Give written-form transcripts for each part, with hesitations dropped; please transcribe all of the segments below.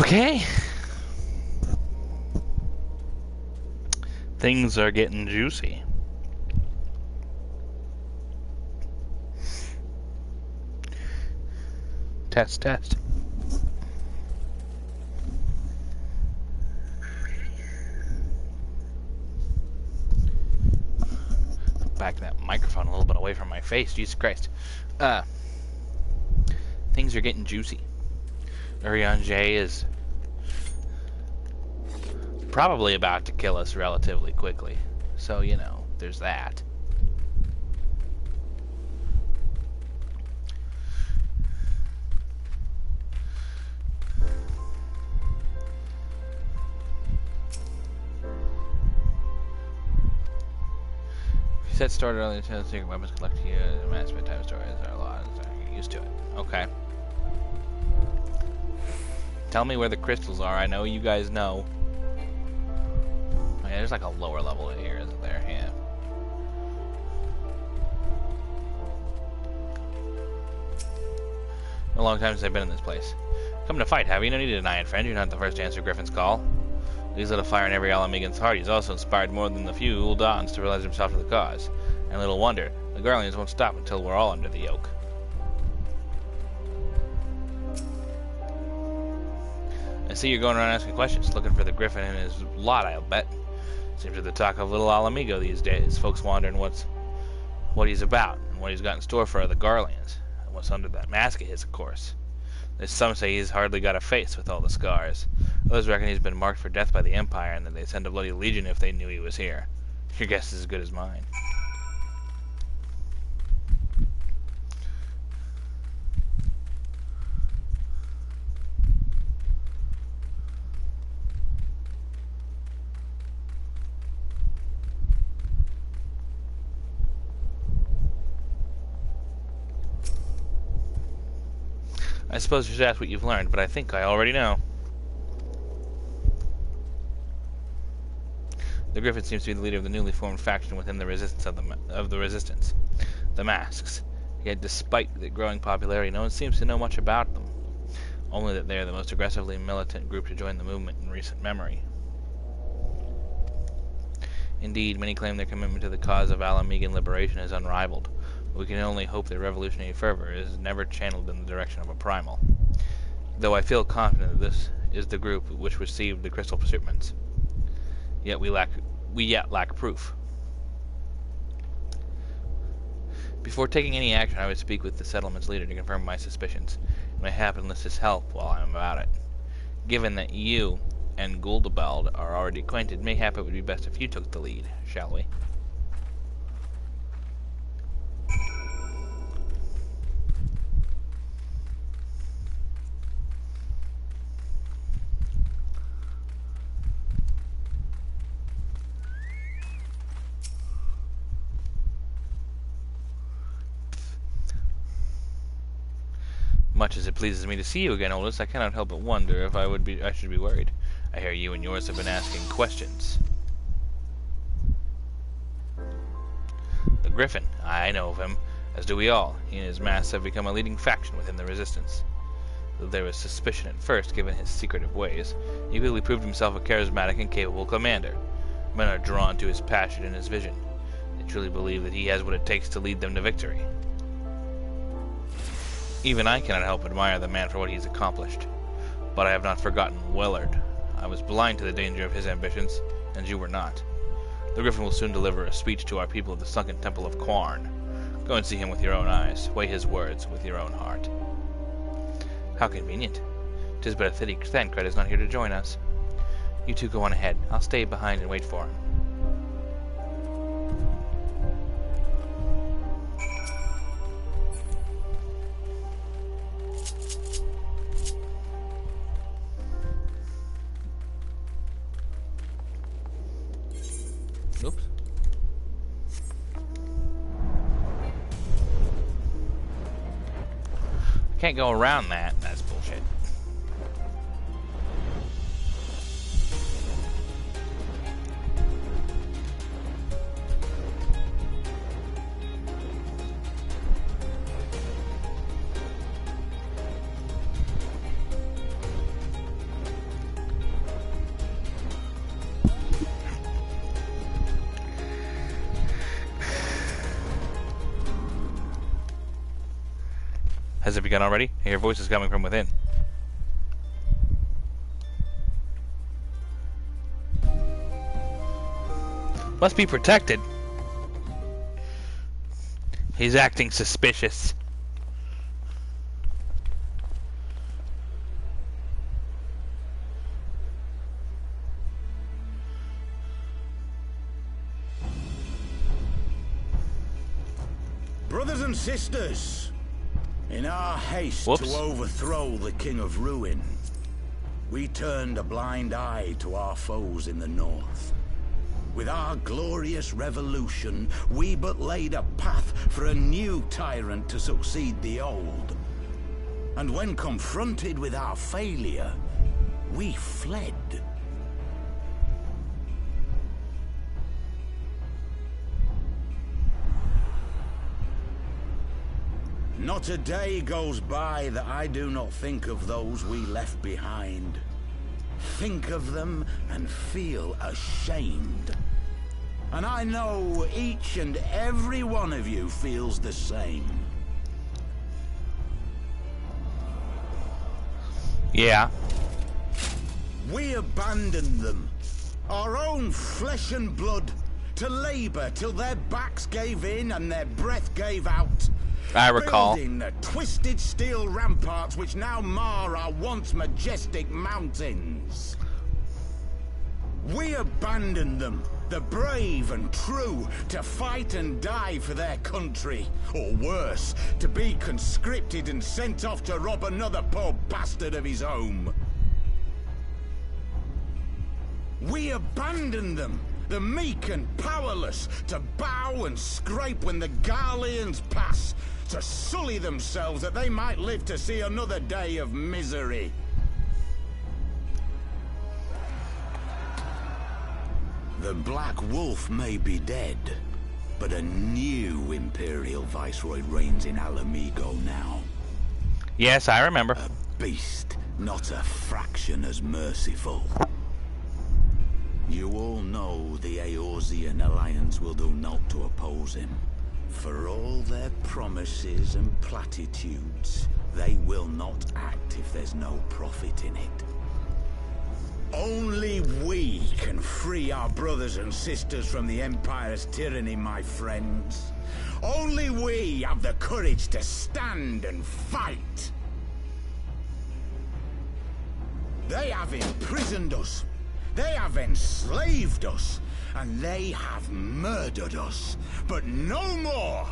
Okay. Things are getting juicy. Test, test. Back that microphone a little bit away from my face. Jesus Christ. Things are getting juicy. Urianger is probably about to kill us relatively quickly. So, you know, there's that. Set started earlier to secret weapons collect here. Mass bedtime stories are a lot. You're used to it. Okay. Tell me where the crystals are. I know you guys know. Okay, there's like a lower level in here, isn't there? Yeah. A long time since I've been in this place. Come to fight, have you? No need to deny it, friend. You're not the first to answer Griffin's call. He's lit a fire in every Alamegan's heart. He's also inspired more than the few Uldans to realize himself to the cause. And little wonder, the Guardians won't stop until we're all under the yoke. I see you're going around asking questions, looking for the Griffin in his lot, I'll bet. Seems to be the talk of little Alamigo these days. Folks wondering what he's about, and what he's got in store for the Guardians. And what's under that mask of his, of course. There's some say he's hardly got a face with all the scars. Others reckon he's been marked for death by the Empire and that they'd send a bloody legion if they knew he was here. Your guess is as good as mine. I suppose you should ask what you've learned, but I think I already know. The Griffin seems to be the leader of the newly formed faction within the resistance of the Resistance, the Masks. Yet, despite their growing popularity, no one seems to know much about them. Only that they are the most aggressively militant group to join the movement in recent memory. Indeed, many claim their commitment to the cause of Alamegan liberation is unrivaled. We can only hope their revolutionary fervor is never channeled in the direction of a primal. Though I feel confident that this is the group which received the crystal shipments. Yet we yet lack proof. Before taking any action, I would speak with the settlement's leader to confirm my suspicions. It may happen to enlist his help while I am about it. Given that you and Guldabald are already acquainted, mayhap it would be best if you took the lead, shall we? Much as it pleases me to see you again, Oldest, I cannot help but wonder if I should be worried. I hear you and yours have been asking questions. The Griffin, I know of him, as do we all. He and his mass have become a leading faction within the Resistance. Though there was suspicion at first, given his secretive ways, he quickly proved himself a charismatic and capable commander. Men are drawn to his passion and his vision. They truly believe that he has what it takes to lead them to victory. Even I cannot help but admire the man for what he has accomplished. But I have not forgotten Willard. I was blind to the danger of his ambitions, and you were not. The Griffin will soon deliver a speech to our people of the sunken temple of Quarn. Go and see him with your own eyes. Weigh his words with your own heart. How convenient. 'Tis but a pity Thancred is not here to join us. You two go on ahead. I'll stay behind and wait for him. Oops. Can't go around that. That's bullshit. Has it begun already? I hear voices coming from within. Must be protected. He's acting suspicious. Brothers and sisters, in our haste to overthrow the King of Ruin, we turned a blind eye to our foes in the north. With our glorious revolution, we but laid a path for a new tyrant to succeed the old. And when confronted with our failure, we fled. Not a day goes by that I do not think of those we left behind. Think of them and feel ashamed. And I know each and every one of you feels the same. Yeah. We abandoned them, our own flesh and blood, to labor till their backs gave in and their breath gave out. I recall. Building the twisted steel ramparts which now mar our once majestic mountains. We abandoned them, the brave and true, to fight and die for their country. Or worse, to be conscripted and sent off to rob another poor bastard of his home. We abandoned them, the meek and powerless, to bow and scrape when the Garleans pass, to sully themselves that they might live to see another day of misery. The Black Wolf may be dead, but a new Imperial Viceroy reigns in Alamigo now. Yes, I remember. A beast, not a fraction as merciful. You all know the Eorzean Alliance will do naught to oppose him. For all their promises and platitudes, they will not act if there's no profit in it. Only we can free our brothers and sisters from the Empire's tyranny, my friends. Only we have the courage to stand and fight. They have imprisoned us. They have enslaved us. And they have murdered us. But no more!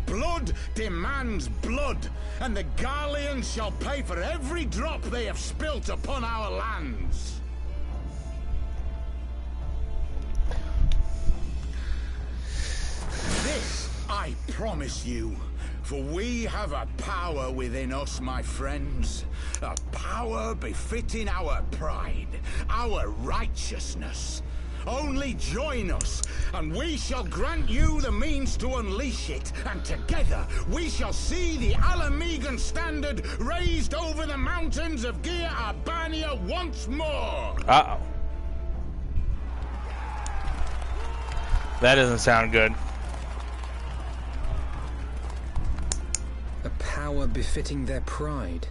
Blood demands blood, and the Garleans shall pay for every drop they have spilt upon our lands. This I promise you, for we have a power within us, my friends. A power befitting our pride, our righteousness. Only join us, and we shall grant you the means to unleash it, and together we shall see the Alamigan standard raised over the mountains of Gia Arbania once more! Uh-oh. That doesn't sound good. A power befitting their pride.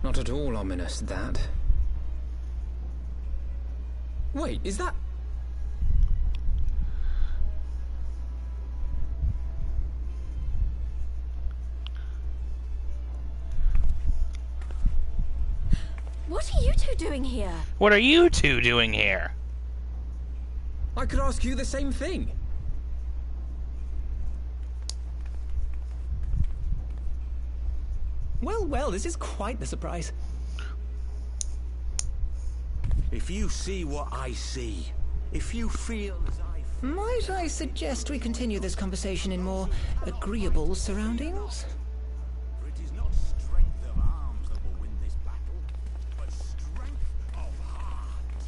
Not at all ominous, that. Wait, is that... What are you two doing here? What are you two doing here? I could ask you the same thing. Well, this is quite the surprise. If you see what I see, if you feel as I feel... Might I suggest we continue this conversation in more agreeable surroundings? For it is not strength of arms that will win this battle, but strength of heart.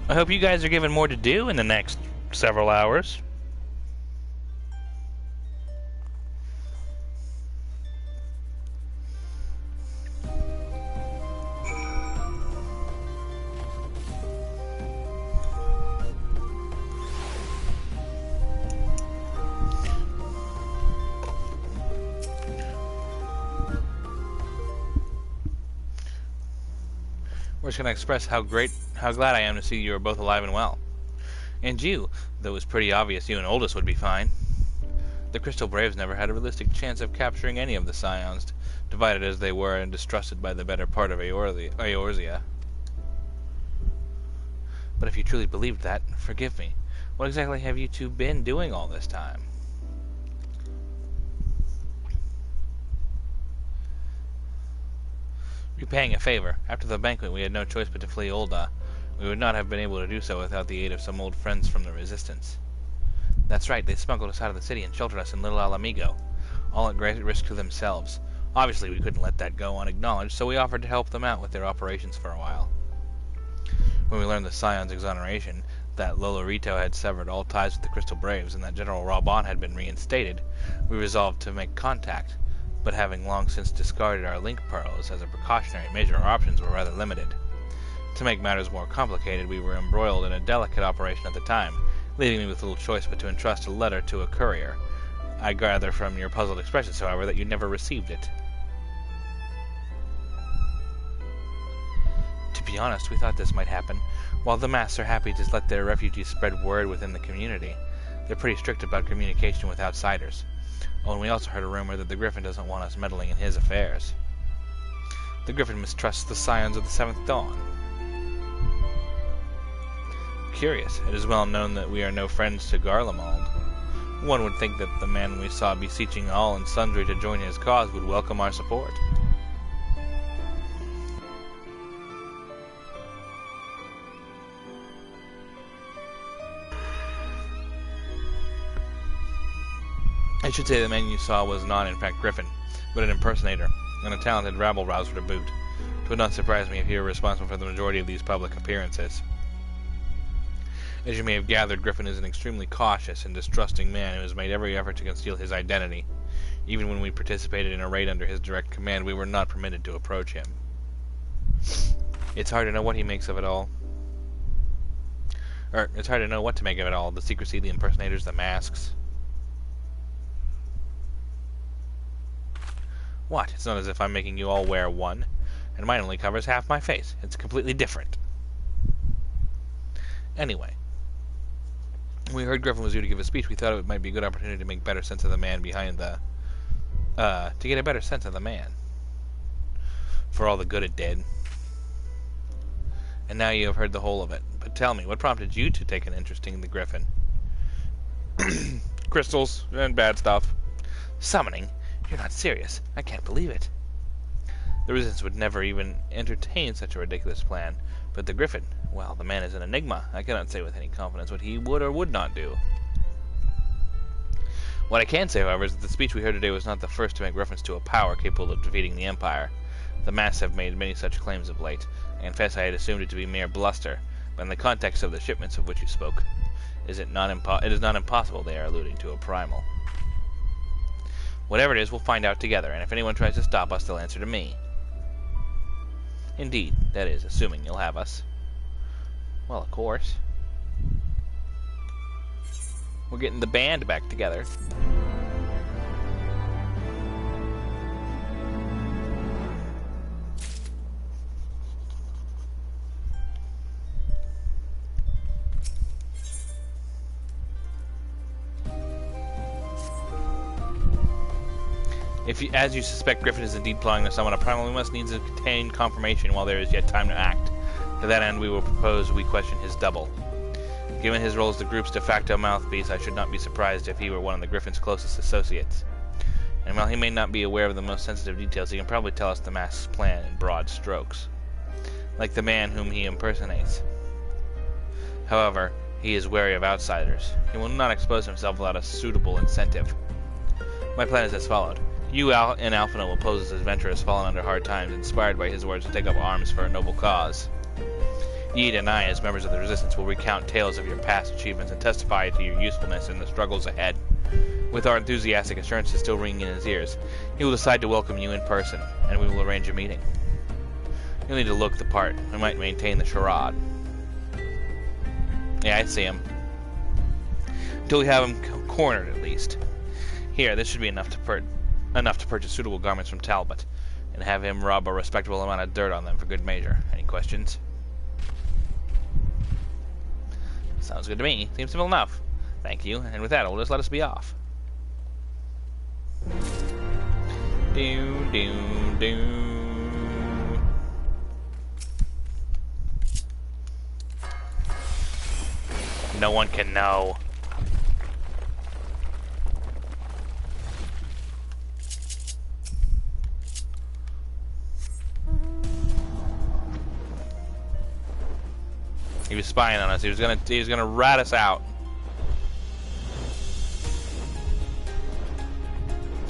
I hope you guys are given more to do in the next several hours. Words can express how glad I am to see you are both alive and well. And you, though it was pretty obvious you and Oldest would be fine. The Crystal Braves never had a realistic chance of capturing any of the Scions, divided as they were and distrusted by the better part of Eorzea. But if you truly believed that, forgive me. What exactly have you two been doing all this time? Repaying a favor. After the banquet, we had no choice but to flee Ul'dah. We would not have been able to do so without the aid of some old friends from the Resistance. That's right, they smuggled us out of the city and sheltered us in Little Alamigo, all at great risk to themselves. Obviously, we couldn't let that go unacknowledged, so we offered to help them out with their operations for a while. When we learned the Scion's exoneration, that Lolorito had severed all ties with the Crystal Braves, and that General Raubon had been reinstated, we resolved to make contact. But having long since discarded our link pearls as a precautionary measure, our options were rather limited. To make matters more complicated, we were embroiled in a delicate operation at the time, leaving me with little choice but to entrust a letter to a courier. I gather from your puzzled expressions, however, that you never received it. To be honest, we thought this might happen. While the Masts are happy to let their refugees spread word within the community, they're pretty strict about communication with outsiders. Oh, and we also heard a rumor that the Griffin doesn't want us meddling in his affairs. The Griffin mistrusts the Scions of the Seventh Dawn. Curious. It is well known that we are no friends to Garlemald. One would think that the man we saw beseeching all and sundry to join his cause would welcome our support. I should say the man you saw was not in fact Griffin, but an impersonator, and a talented rabble-rouser to boot. It would not surprise me if he were responsible for the majority of these public appearances. As you may have gathered, Griffin is an extremely cautious and distrusting man who has made every effort to conceal his identity. Even when we participated in a raid under his direct command, we were not permitted to approach him. It's hard to know what he makes of it all. It's hard to know what to make of it all. The secrecy, the impersonators, the masks. What? It's not as if I'm making you all wear one, and mine only covers half my face. It's completely different. Anyway, when we heard Griffin was due to give a speech, we thought it might be a good opportunity to make better sense of the man behind the... to get a better sense of the man. For all the good it did. And now you have heard the whole of it. But tell me, what prompted you to take an interest in the Griffin? Crystals and bad stuff. Summoning? You're not serious. I can't believe it. The Resistance would never even entertain such a ridiculous plan. But the Griffin, well, the man is an enigma. I cannot say with any confidence what he would or would not do. What I can say, however, is that the speech we heard today was not the first to make reference to a power capable of defeating the Empire. The Masts have made many such claims of late. I confess I had assumed it to be mere bluster, but in the context of the shipments of which you spoke, it is not impossible they are alluding to a primal. Whatever it is, we'll find out together, and if anyone tries to stop us, they'll answer to me. Indeed, that is, assuming you'll have us. Well, of course. We're getting the band back together. If you, as you suspect Griffin is indeed plotting to summon a primal, we must needs obtain confirmation while there is yet time to act. To that end, we will propose we question his double. Given his role as the group's de facto mouthpiece, I should not be surprised if he were one of the Griffin's closest associates. And while he may not be aware of the most sensitive details, he can probably tell us the Mask's plan in broad strokes. Like the man whom he impersonates. However, he is wary of outsiders. He will not expose himself without a suitable incentive. My plan is as followed. You and Alphina will pose as adventurers fallen under hard times, inspired by his words to take up arms for a noble cause. Yeet and I, as members of the Resistance, will recount tales of your past achievements and testify to your usefulness in the struggles ahead. With our enthusiastic assurances still ringing in his ears, he will decide to welcome you in person, and we will arrange a meeting. You'll need to look the part. We might maintain the charade. Yeah, I see him. Until we have him cornered, at least. Here, this should be enough to purchase suitable garments from Talbot, and have him rub a respectable amount of dirt on them for good measure. Any questions? Sounds good to me. Seems simple enough. Thank you. And with that, it'll just let us be off. No one can know. He was spying on us. He was gonna rat us out.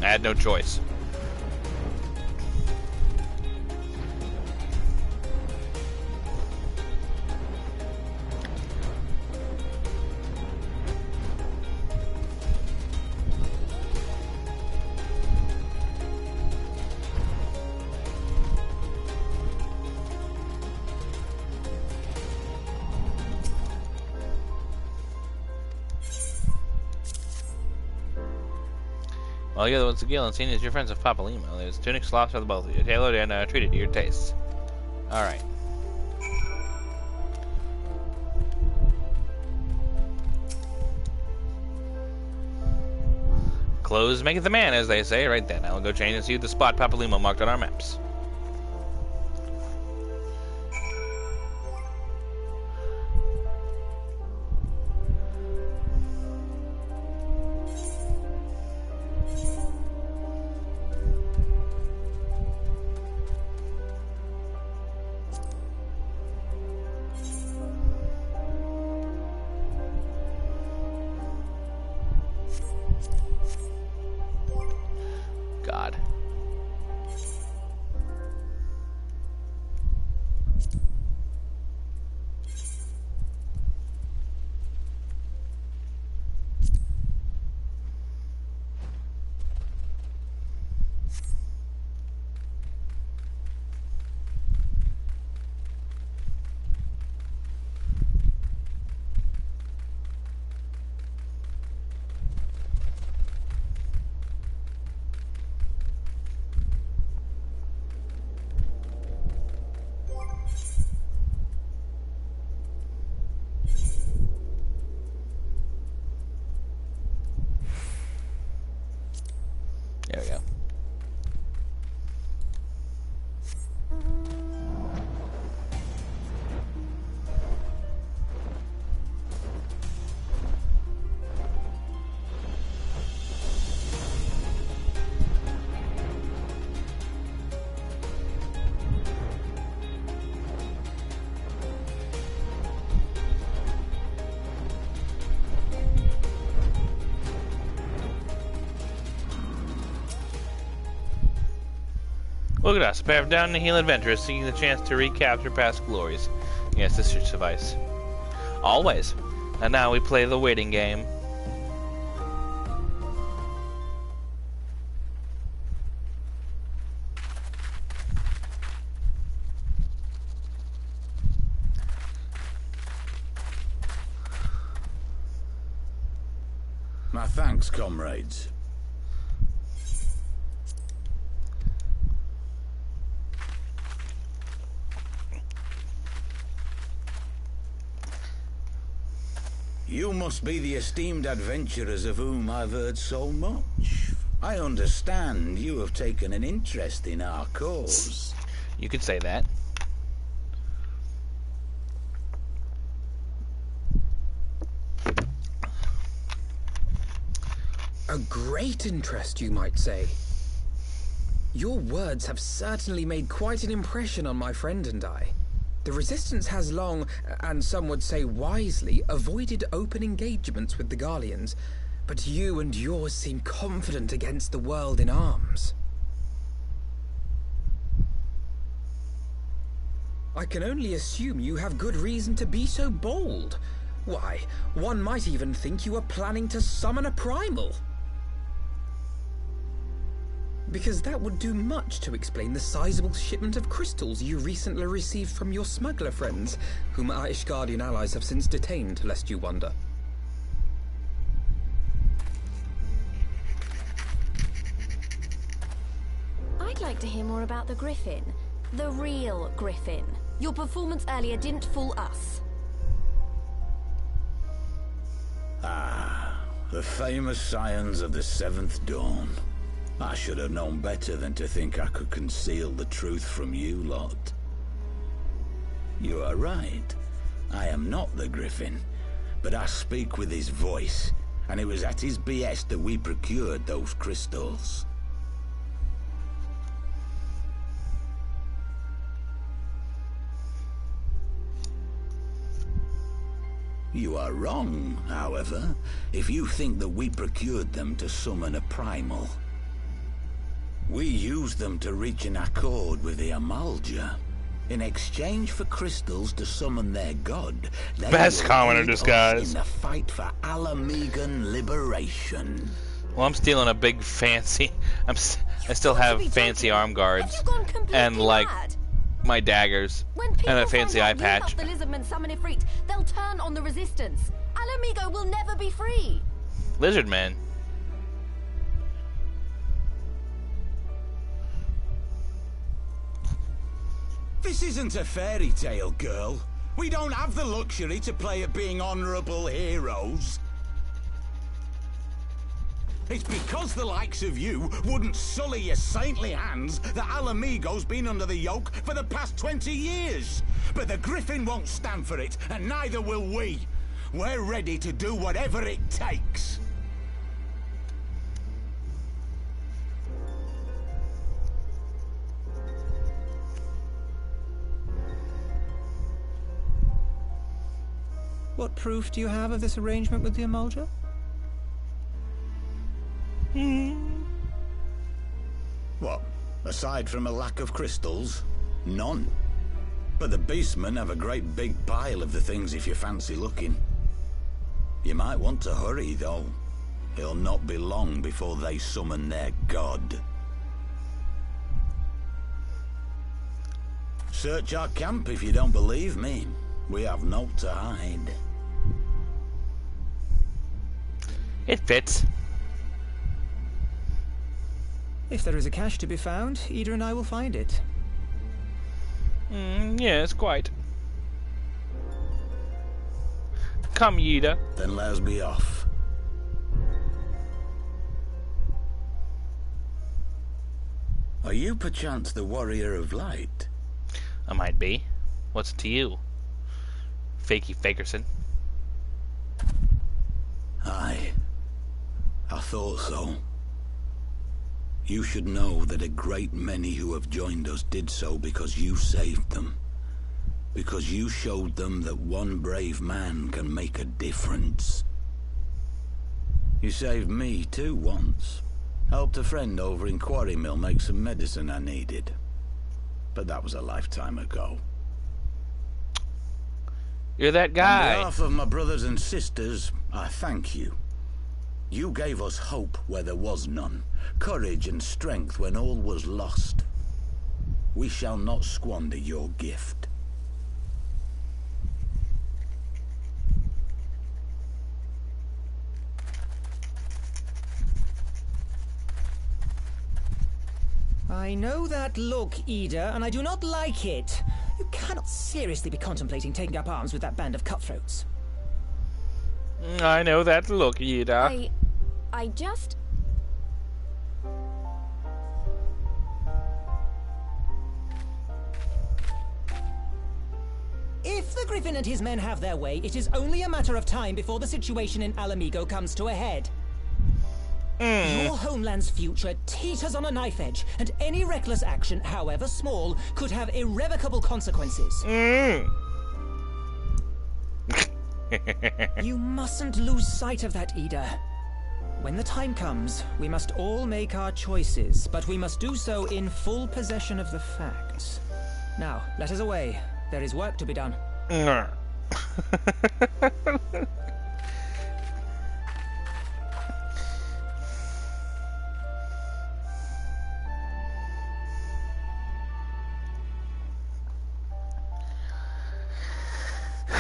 I had no choice. Well, you're the ones Gil and seen as your friends of Papalima. There's tunic slops for the both of you, tailored and treated to your tastes. Alright. Clothes maketh the man, as they say. Right then, I'll go change and see the spot Papalima marked on our maps. God. There we go. Look at us, a pair of down-the-heel adventurers seeking the chance to recapture past glories. Yes, this should suffice. Always. And now we play the waiting game. My thanks, comrades. You must be the esteemed adventurers of whom I've heard so much. I understand you have taken an interest in our cause. You could say that. A great interest, you might say. Your words have certainly made quite an impression on my friend and I. The Resistance has long, and some would say wisely, avoided open engagements with the Garleans, but you and yours seem confident against the world in arms. I can only assume you have good reason to be so bold. Why, one might even think you are planning to summon a primal. Because that would do much to explain the sizable shipment of crystals you recently received from your smuggler friends, whom our Ishgardian allies have since detained, lest you wonder. I'd like like to hear more about the Griffin. The real Griffin. Your performance earlier didn't fool us. Ah, the famous scions of the Seventh Dawn. I should have known better than to think I could conceal the truth from you lot. You are right. I am not the Griffin, but I speak with his voice, and it was at his behest that we procured those crystals. You are wrong, however, if you think that we procured them to summon a primal. We used them to reach an accord with the Amalja. In exchange for crystals to summon their god, they Best will commoner aid us disguise. in the fight for Alamegan liberation. Well, I'm stealing a big fancy. I still have fancy arm guards Have you gone completely and like mad? my daggers When people and a fancy eye find out patch. you helped the Lizardmen summon Ifrit, they'll turn on the resistance. Alamigo will never be free. Lizard man. This isn't a fairy tale, girl. We don't have the luxury to play at being honorable heroes. It's because the likes of you wouldn't sully your saintly hands that Alamigo's been under the yoke for the past 20 years. But the Griffin won't stand for it, and neither will we. We're ready to do whatever it takes. What proof do you have of this arrangement with the Amalja? What? Aside from a lack of crystals? None. But the beastmen have a great big pile of the things if you fancy looking. You might want to hurry, though. It'll not be long before they summon their god. Search our camp if you don't believe me. We have naught to hide. It fits. If there is a cache to be found, Ida and I will find it. Yes, quite. Come, Yida. Then let us be off. Are you perchance the Warrior of Light? I might be. What's it to you? Fakey Fakerson. Aye. I thought so. You should know that a great many who have joined us did so because you saved them. Because you showed them that one brave man can make a difference. You saved me too once. Helped a friend over in Quarry Mill make some medicine I needed. But that was a lifetime ago. You're that guy. On behalf of my brothers and sisters, I thank you. You gave us hope where there was none, courage and strength when all was lost. We shall not squander your gift. I know that look, Ida, and I do not like it. You cannot seriously be contemplating taking up arms with that band of cutthroats. I know that look, Yida. I just... If the Griffin and his men have their way, it is only a matter of time before the situation in Alamigo comes to a head. Your homeland's future teeters on a knife edge, and any reckless action, however small, could have irrevocable consequences. You mustn't lose sight of that, Ida. When the time comes, we must all make our choices, but we must do so in full possession of the facts. Now, let us away. There is work to be done.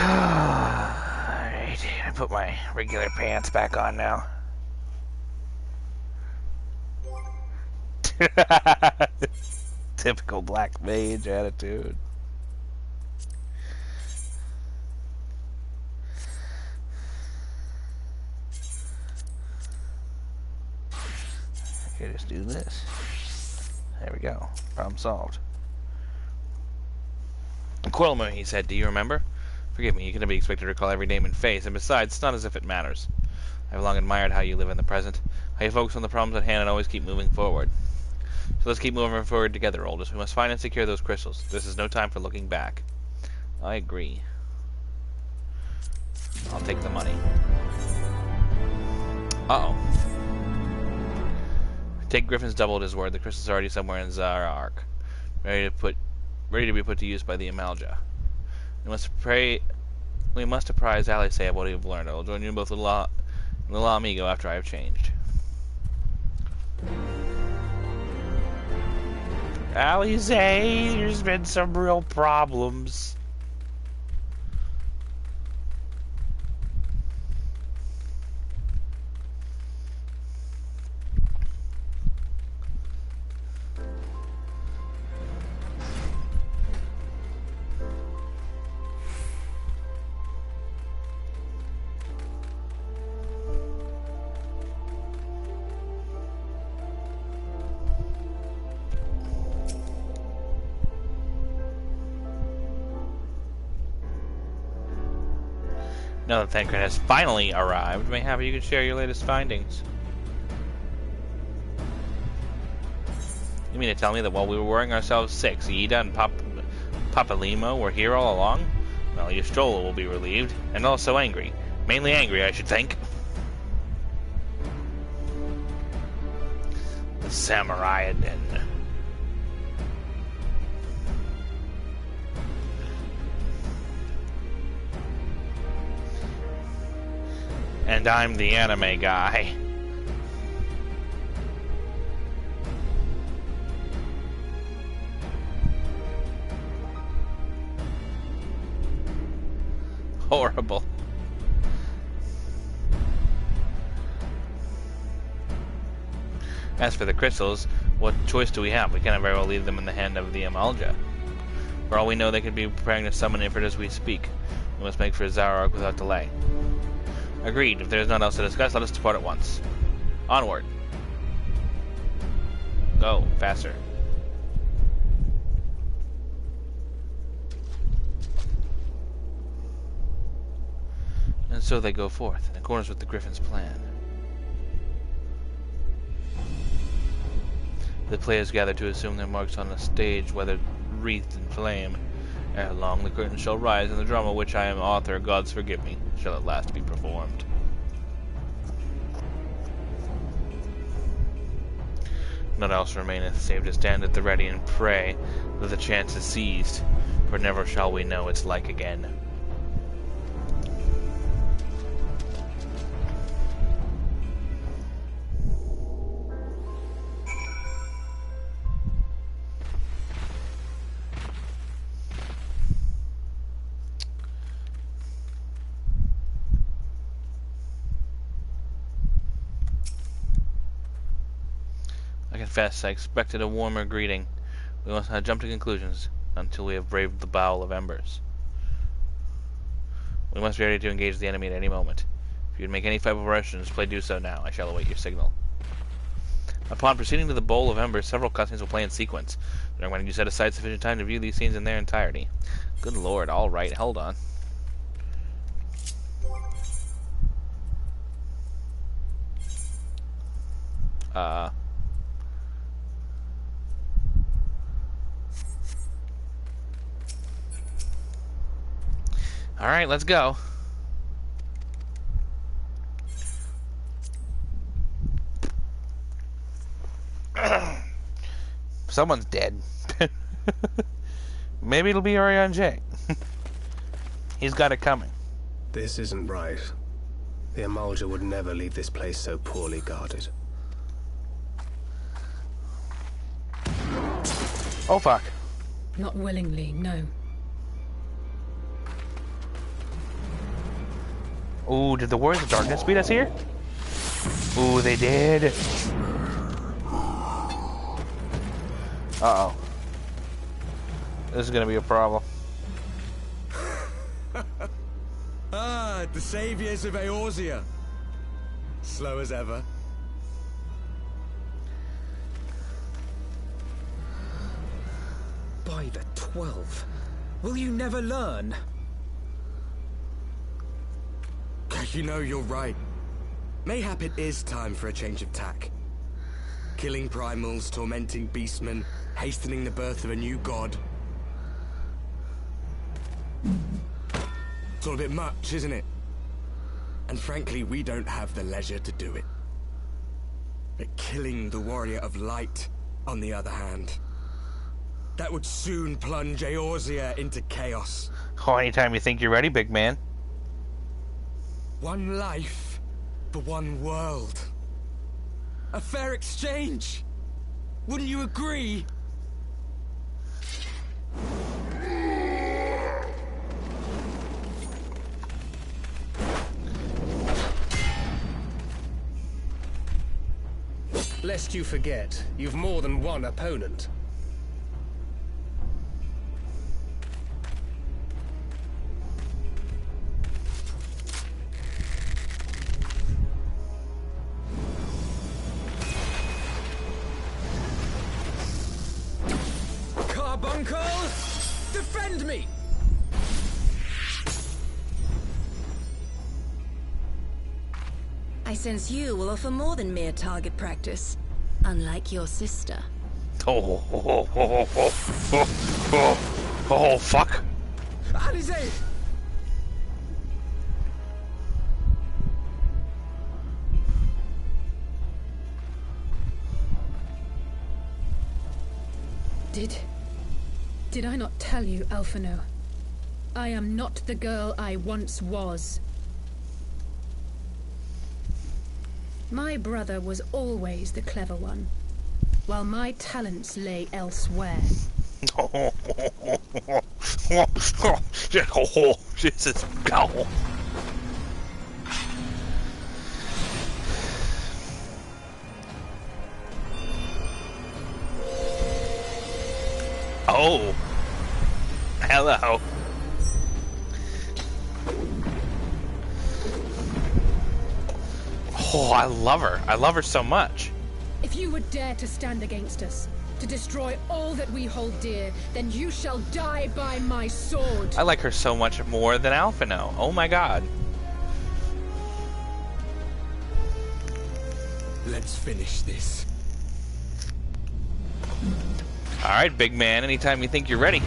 Alright, I put my regular pants back on now. Typical black mage attitude. Okay, just do this. There we go. Problem solved. Quelmer, he said, do you remember? Forgive me, you cannot be expected to recall every name and face, and besides, it's not as if it matters. I've long admired how you live in the present, how you focus on the problems at hand and always keep moving forward. So let's keep moving forward together, oldest. We must find and secure those crystals. This is no time for looking back. I agree. I'll take the money. Uh-oh. Take Griffin's doubled his word. The crystal's already somewhere in Zarark, ready to be put to use by the Amalja. We must apprise Alice of what we have learned. I will join you both in La Amigo after I have changed. Alice, there's been some real problems. Now that Thancred has finally arrived, mayhap you could share your latest findings. You mean to tell me that while we were worrying ourselves sick, Ida and Papalimo were here all along? Well, Ystrola will be relieved, and also angry. Mainly angry, I should think. The Samurai Den. And I'm the anime guy. Horrible. As for the crystals, what choice do we have? We cannot very well leave them in the hand of the Amalja. For all we know, they could be preparing to summon Ifrit as we speak. We must make for Zarark without delay. Agreed. If there is nothing else to discuss, let us depart at once. Onward. Go. Faster. And so they go forth, in accordance with the Griffin's plan. The players gather to assume their marks on a stage, whether wreathed in flame. Ere long the curtain shall rise, and the drama which I am author, gods forgive me, shall at last be performed. Naught else remaineth, save to stand at the ready and pray that the chance is seized, for never shall we know its like again. I confess, I expected a warmer greeting. We must not jump to conclusions until we have braved the Bowl of Embers. We must be ready to engage the enemy at any moment. If you would make any preparations, please do so now. I shall await your signal. Upon proceeding to the Bowl of Embers, several cutscenes will play in sequence. During when you set aside sufficient time to view these scenes in their entirety. Good lord, alright, hold on. Alright, let's go. Someone's dead. Maybe it'll be Urianger. He's got it coming. This isn't right. The Amalja would never leave this place so poorly guarded. Oh, fuck. Not willingly, no. Ooh, did the Warriors of Darkness beat us here? Ooh, they did. Uh-oh. This is gonna be a problem. Ah, the saviors of Eorzea. Slow as ever. By the 12. Will you never learn? You know, you're right. Mayhap it is time for a change of tack. Killing primals, tormenting beastmen, hastening the birth of a new god. It's all a bit much, isn't it? And frankly, we don't have the leisure to do it. But killing the Warrior of Light, on the other hand, that would soon plunge Eorzea into chaos. Oh, anytime you think you're ready, big man. One life for one world. A fair exchange. Wouldn't you agree? Lest you forget, you've more than one opponent. Carbuncle! Defend me! I sense you will offer more than mere target practice, unlike your sister. Oh, fuck. Alizé! Did I not tell you, Alphino? I am not the girl I once was. My brother was always the clever one, while my talents lay elsewhere. Jesus. Go. Oh. Hello. Oh, I love her. I love her so much. If you would dare to stand against us, to destroy all that we hold dear, then you shall die by my sword. I like her so much more than Alphino. Oh my god. Let's finish this. Alright, big man. Anytime you think you're ready.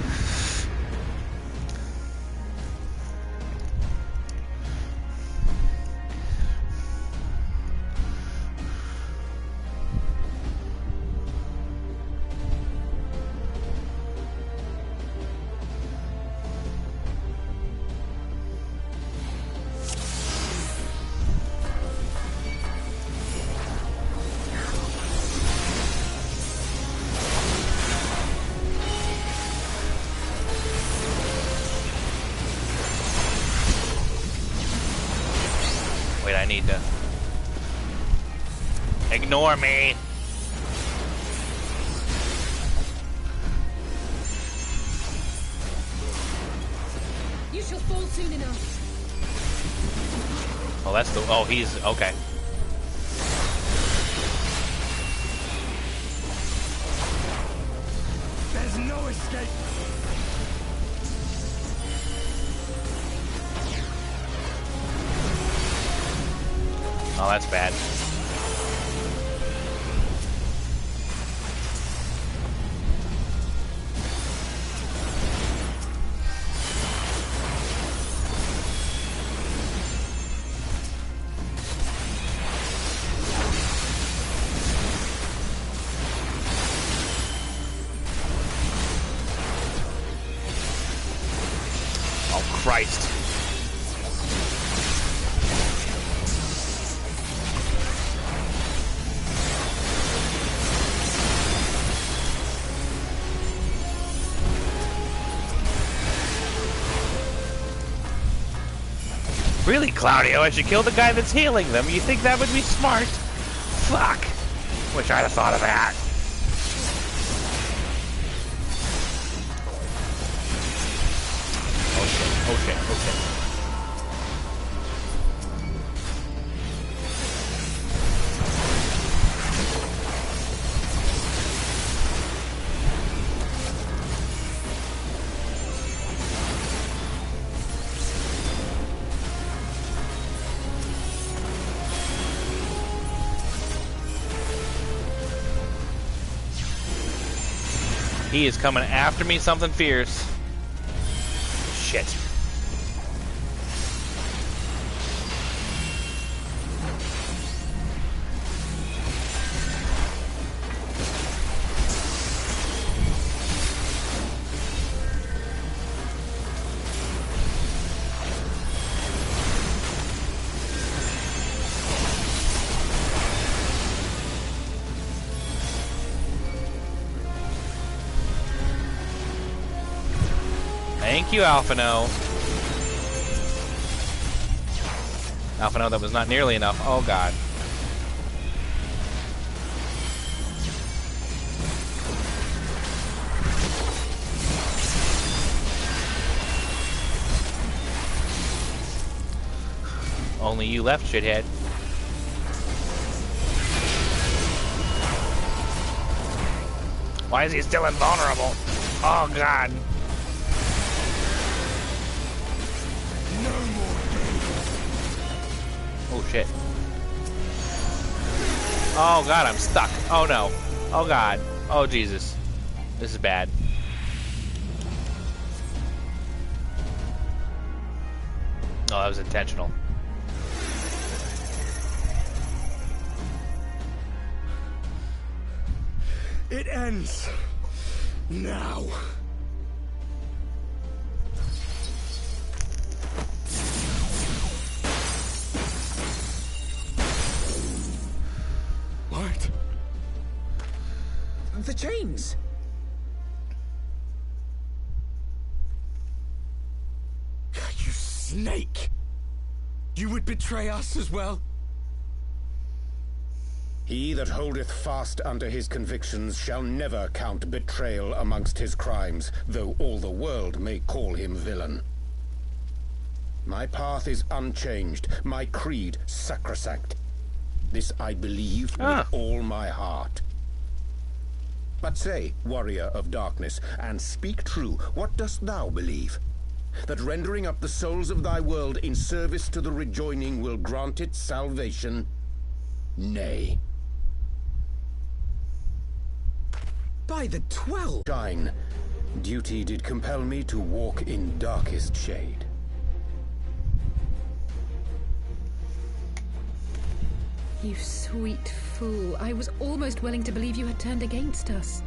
Wait, I need to... Ignore me! You shall fall soon enough. Oh, that's the... Oh, he's... Okay. There's no escape. Oh, that's bad. Oh, Christ. Really, Claudio, I should kill the guy that's healing them. You think that would be smart? Fuck. Wish I'd have thought of that. Oh shit, oh shit. He is coming after me, something fierce. Shit. Thank you, Alphino. Alphino, that was not nearly enough. Oh, God. Only you left, shithead. Why is he still invulnerable? Oh, God. Oh shit. Oh God, I'm stuck. Oh no. Oh God. Oh Jesus. This is bad. Oh, that was intentional. It ends now. What? The chains! You snake! You would betray us as well? He that holdeth fast unto his convictions shall never count betrayal amongst his crimes, though all the world may call him villain. My path is unchanged, my creed sacrosanct. This I believe with all my heart. But say, warrior of darkness, and speak true, what dost thou believe? That rendering up the souls of thy world in service to the rejoining will grant it salvation? Nay. By the 12! Shine, duty did compel me to walk in darkest shade. You sweet fool. I was almost willing to believe you had turned against us.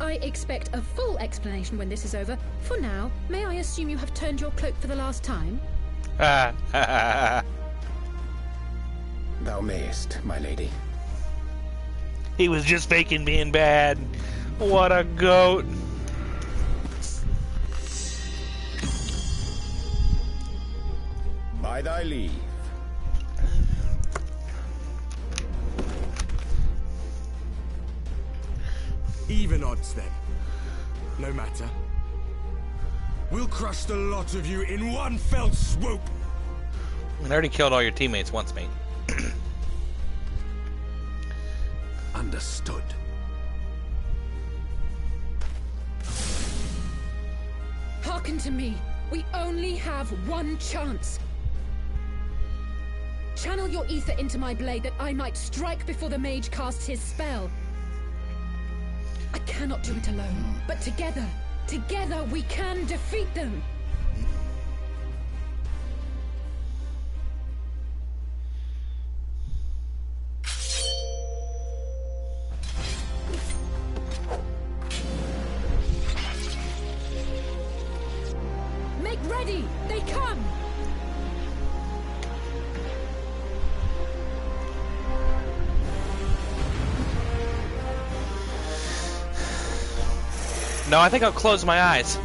I expect a full explanation when this is over. For now, may I assume you have turned your cloak for the last time? Thou mayest, my lady. He was just faking being bad. What a goat. By thy leave. Even odds, then. No matter. We'll crush the lot of you in one fell swoop! I already killed all your teammates once, mate. Understood. Hearken to me. We only have one chance. Channel your ether into my blade that I might strike before the mage casts his spell. I cannot do it alone, but together we can defeat them! Make ready! They come! No, I think I'll close my eyes.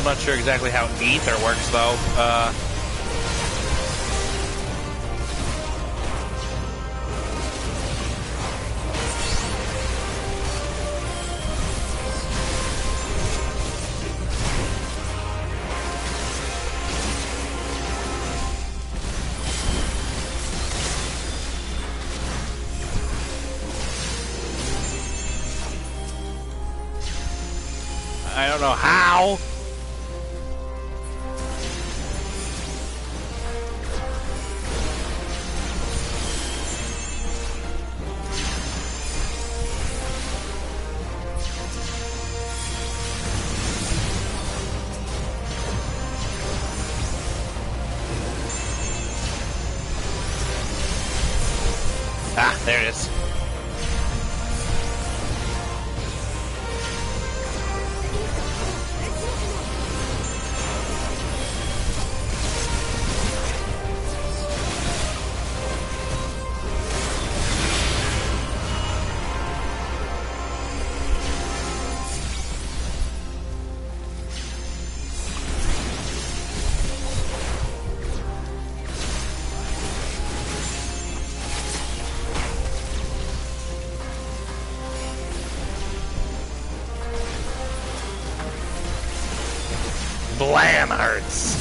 not sure exactly how ether works, though. I don't know how. Ah, there it is. Blam hurts.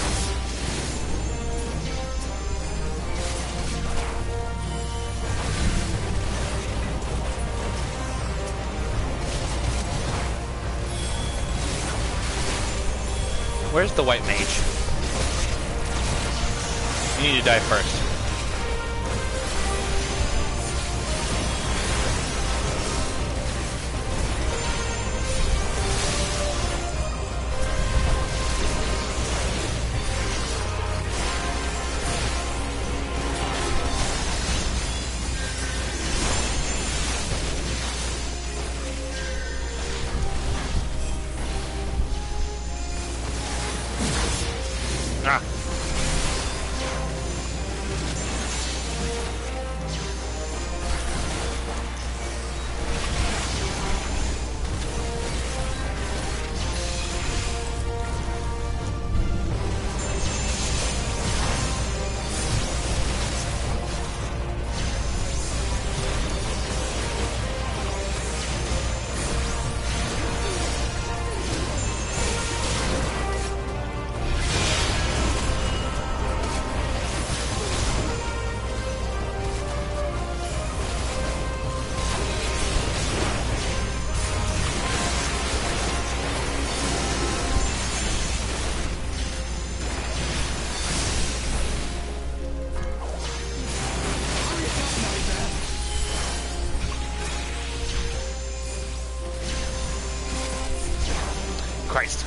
Where's the white mage? You need to die first. Ah. Christ.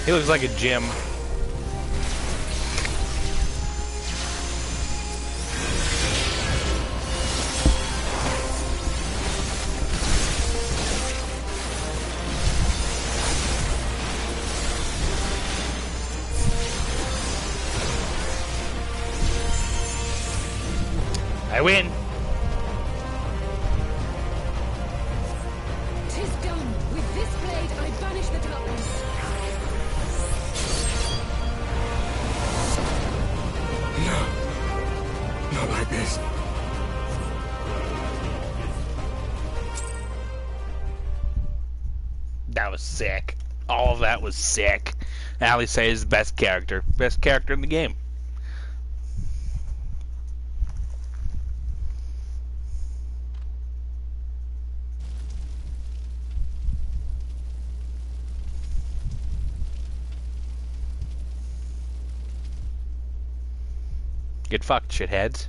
He looks like a gym. I win. Tis done. With this blade, I banish the darkness. No. Not like this. That was sick. All of that was sick. Alice is the best character. Best character in the game. Get fucked, shitheads.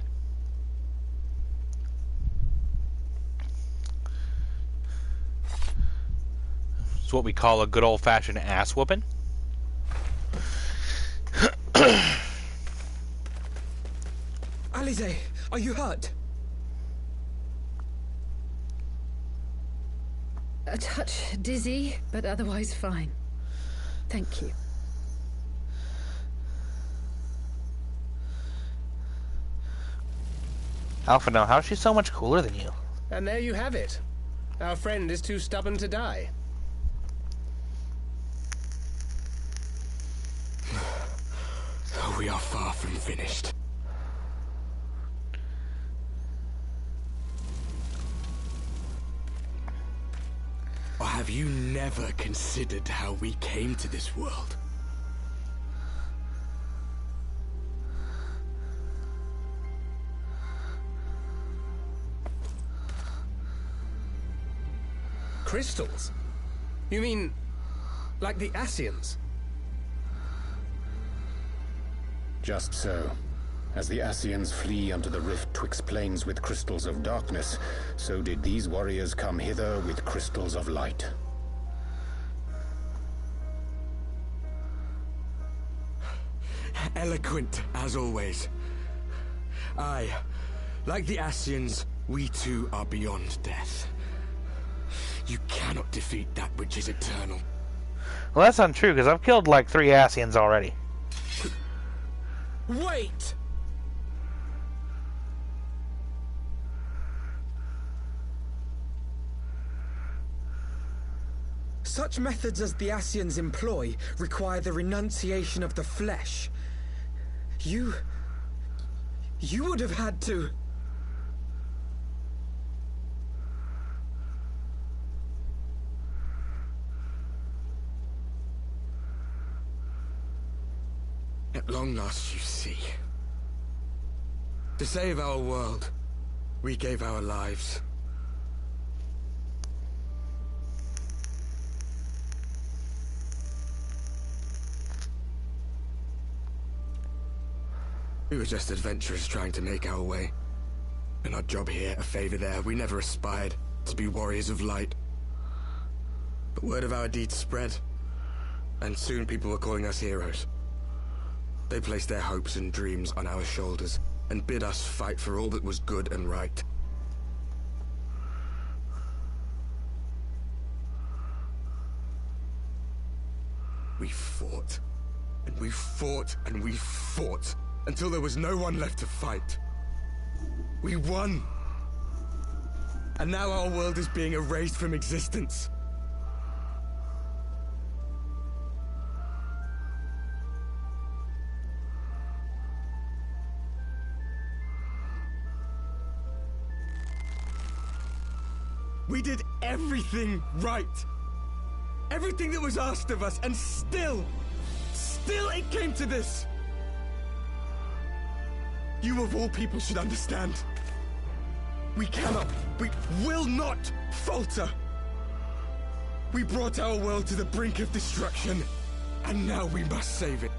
It's what we call a good old-fashioned ass whooping. Alize, are you hurt? A touch dizzy, but otherwise fine. Thank you. Alpha, now how's she so much cooler than you? And there you have it. Our friend is too stubborn to die. We are far from finished. Or have you never considered how we came to this world? Crystals? You mean, like the Ascians? Just so. As the Ascians flee unto the rift twixt plains with crystals of darkness, so did these warriors come hither with crystals of light. Eloquent, as always. Aye, like the Ascians, we too are beyond death. You cannot defeat that which is eternal. Well, that's untrue, because I've killed like 3 Ascians already. Wait! Such methods as the Ascians employ require the renunciation of the flesh. You would have had to... At long last, you see. To save our world, we gave our lives. We were just adventurers trying to make our way. An odd job here, a favor there. We never aspired to be warriors of light. But word of our deeds spread, and soon people were calling us heroes. They placed their hopes and dreams on our shoulders, and bid us fight for all that was good and right. We fought, and we fought, and we fought, until there was no one left to fight. We won! And now our world is being erased from existence. We did everything right. Everything that was asked of us, and still it came to this. You of all people should understand. We will not falter. We brought our world to the brink of destruction, and now we must save it.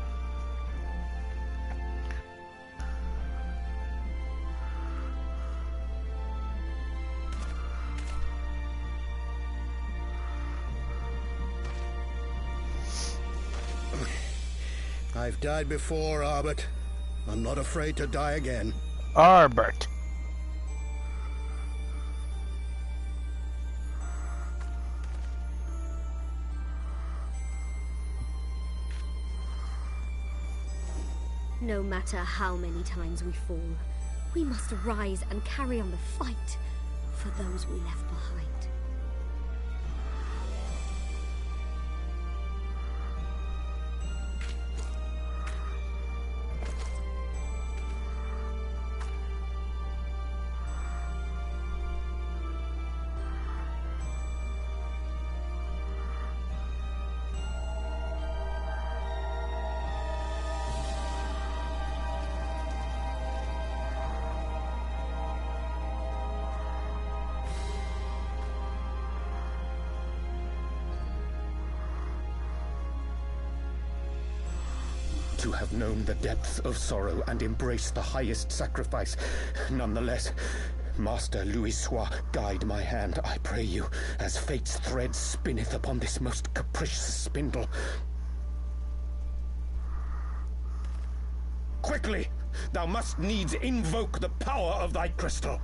I've died before, Arbert. I'm not afraid to die again. Arbert. No matter how many times we fall, we must rise and carry on the fight for those we left behind. to have known the depth of sorrow and embraced the highest sacrifice. Nonetheless, Master Louis-Sois, guide my hand, I pray you, as fate's thread spinneth upon this most capricious spindle. Quickly! Thou must needs invoke the power of thy crystal.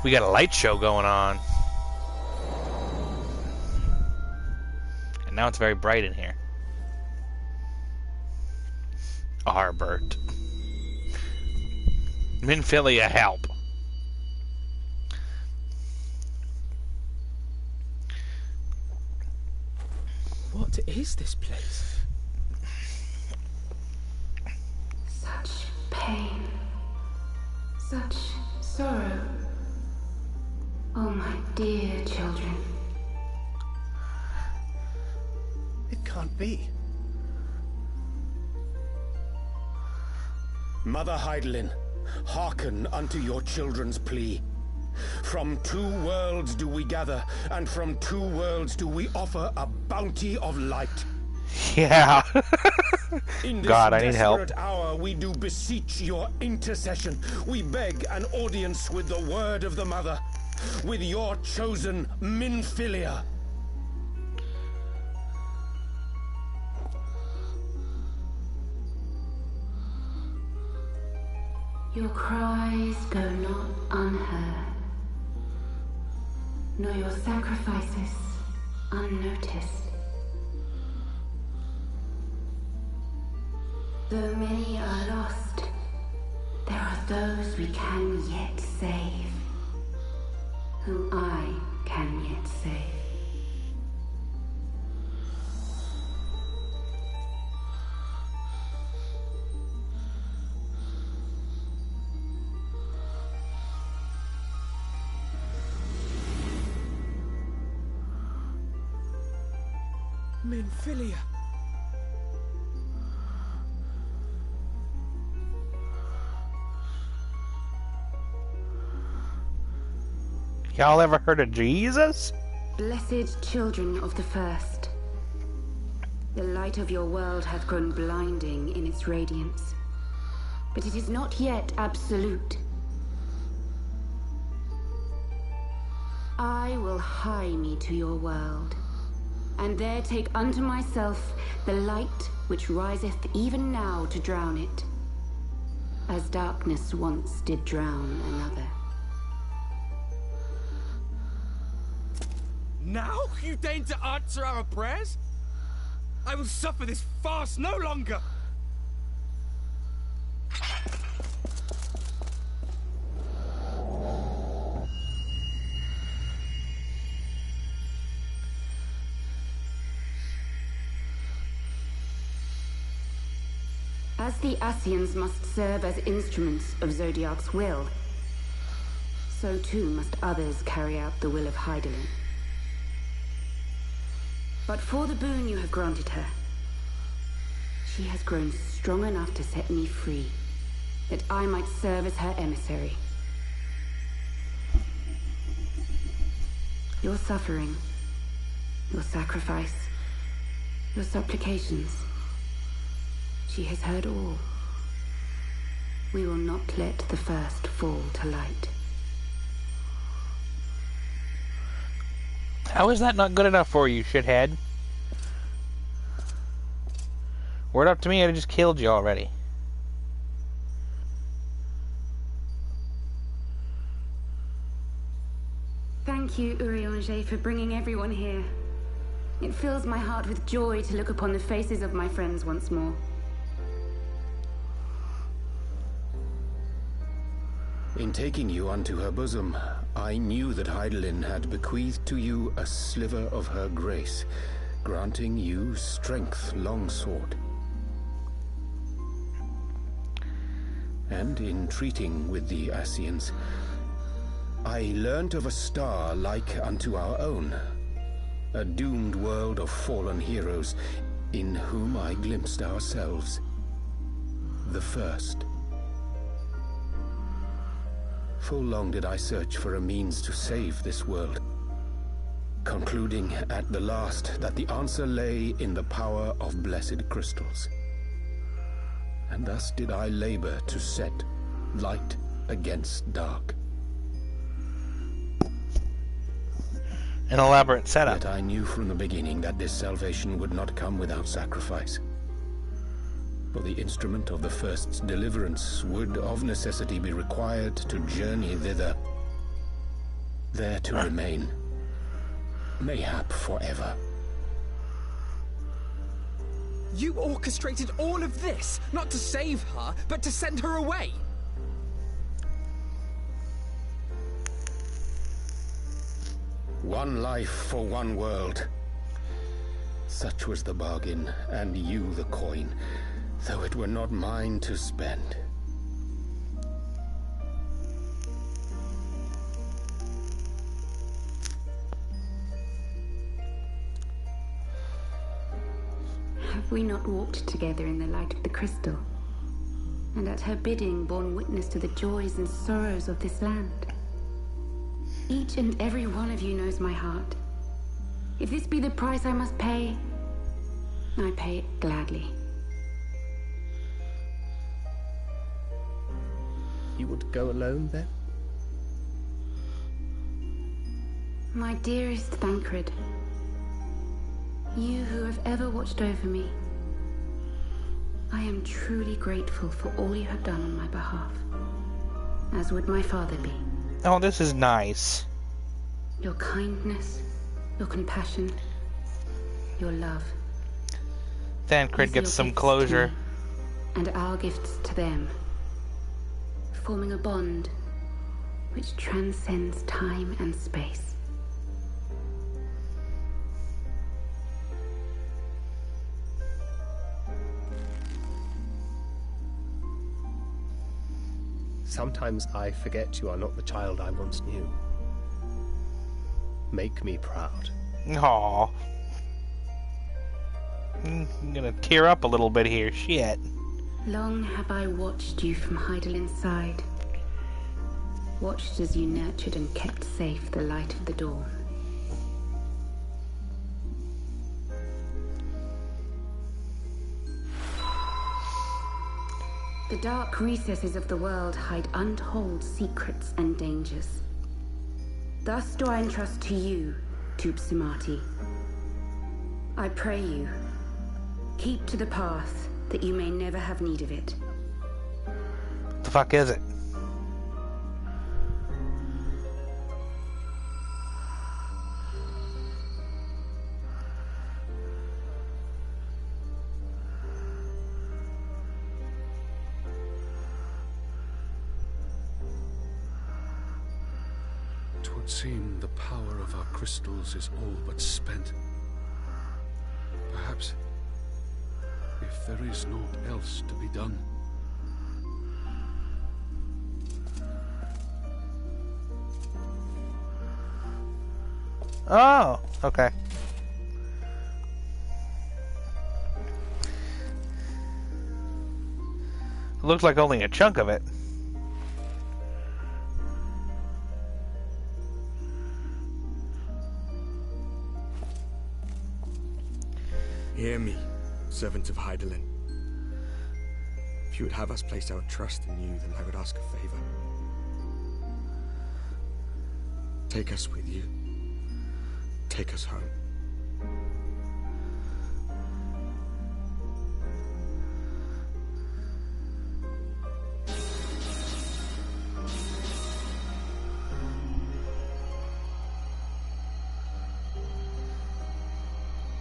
We got a light show going on. And now it's very bright in here. Arbert. Minfilia, help. What is this place? Such pain. Such sorrow. Oh, my dear children. It can't be. Mother Heidelin, hearken unto your children's plea. From 2 worlds do we gather, and from 2 worlds do we offer a bounty of light. Yeah. In this God, I need help. desperate hour, we do beseech your intercession. We beg an audience with the word of the Mother, with your chosen Minfilia. Your cries go not unheard, nor your sacrifices unnoticed. Though many are lost, there are those we can yet save, whom I can yet save. Minfilia. Y'all ever heard of Jesus? Blessed children of the first, the light of your world hath grown blinding in its radiance, but it is not yet absolute. I will hie me to your world, and there take unto myself the light which riseth even now to drown it, as darkness once did drown another. Now you deign to answer our prayers? I will suffer this farce no longer! As the Ascians must serve as instruments of Zodiark's will, so too must others carry out the will of Heidelin. But for the boon you have granted her, she has grown strong enough to set me free, that I might serve as her emissary. Your suffering, your sacrifice, your supplications, she has heard all. We will not let the first fall to light. How is that not good enough for you, shithead? Were it up to me, I'd have just killed you already. Thank you, Urianger, for bringing everyone here. It fills my heart with joy to look upon the faces of my friends once more. In taking you unto her bosom, I knew that Heidelin had bequeathed to you a sliver of her grace, granting you strength longsword. And in treating with the Ascians, I learnt of a star like unto our own, a doomed world of fallen heroes, in whom I glimpsed ourselves, the first. Full long did I search for a means to save this world, concluding at the last that the answer lay in the power of blessed crystals. And thus did I labor to set light against dark. An elaborate setup. Yet I knew from the beginning that this salvation would not come without sacrifice. For the instrument of the first's deliverance would of necessity be required to journey thither, there to remain, mayhap forever. You orchestrated all of this, not to save her, but to send her away! One life for one world. Such was the bargain, and you the coin, though it were not mine to spend. Have we not walked together in the light of the crystal, and at her bidding borne witness to the joys and sorrows of this land? Each and every one of you knows my heart. If this be the price I must pay, I pay it gladly. You would go alone, then? My dearest Thancred, you who have ever watched over me, I am truly grateful for all you have done on my behalf, as would my father be. Oh, this is nice. Your kindness, your compassion, your love. Thancred gets some closure. And our gifts to them, forming a bond which transcends time and space. Sometimes I forget you are not the child I once knew. Make me proud. Aww. I'm gonna tear up a little bit here. Shit. Long have I watched you from Heidelin side. Watched as you nurtured and kept safe the light of the dawn. The dark recesses of the world hide untold secrets and dangers. Thus do I entrust to you, Tupsimati. I pray you, keep to the path that you may never have need of it. What the fuck is it? Twould seem the power of our crystals is all but spent. Perhaps, if there is naught else to be done. Oh, okay. Looks like only a chunk of it. Hear me, servant of Heidelin. If you would have us place our trust in you, then I would ask a favor. Take us with you. Take us home.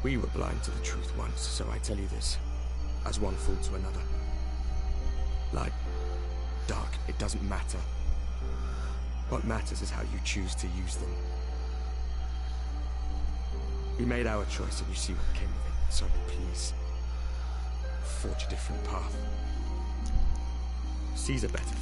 We were blind to the truth once, so I tell you this, as one fool to another. Light, dark, it doesn't matter. What matters is how you choose to use them. We made our choice and you see what came of it, so please, forge a different path. sees a better fate.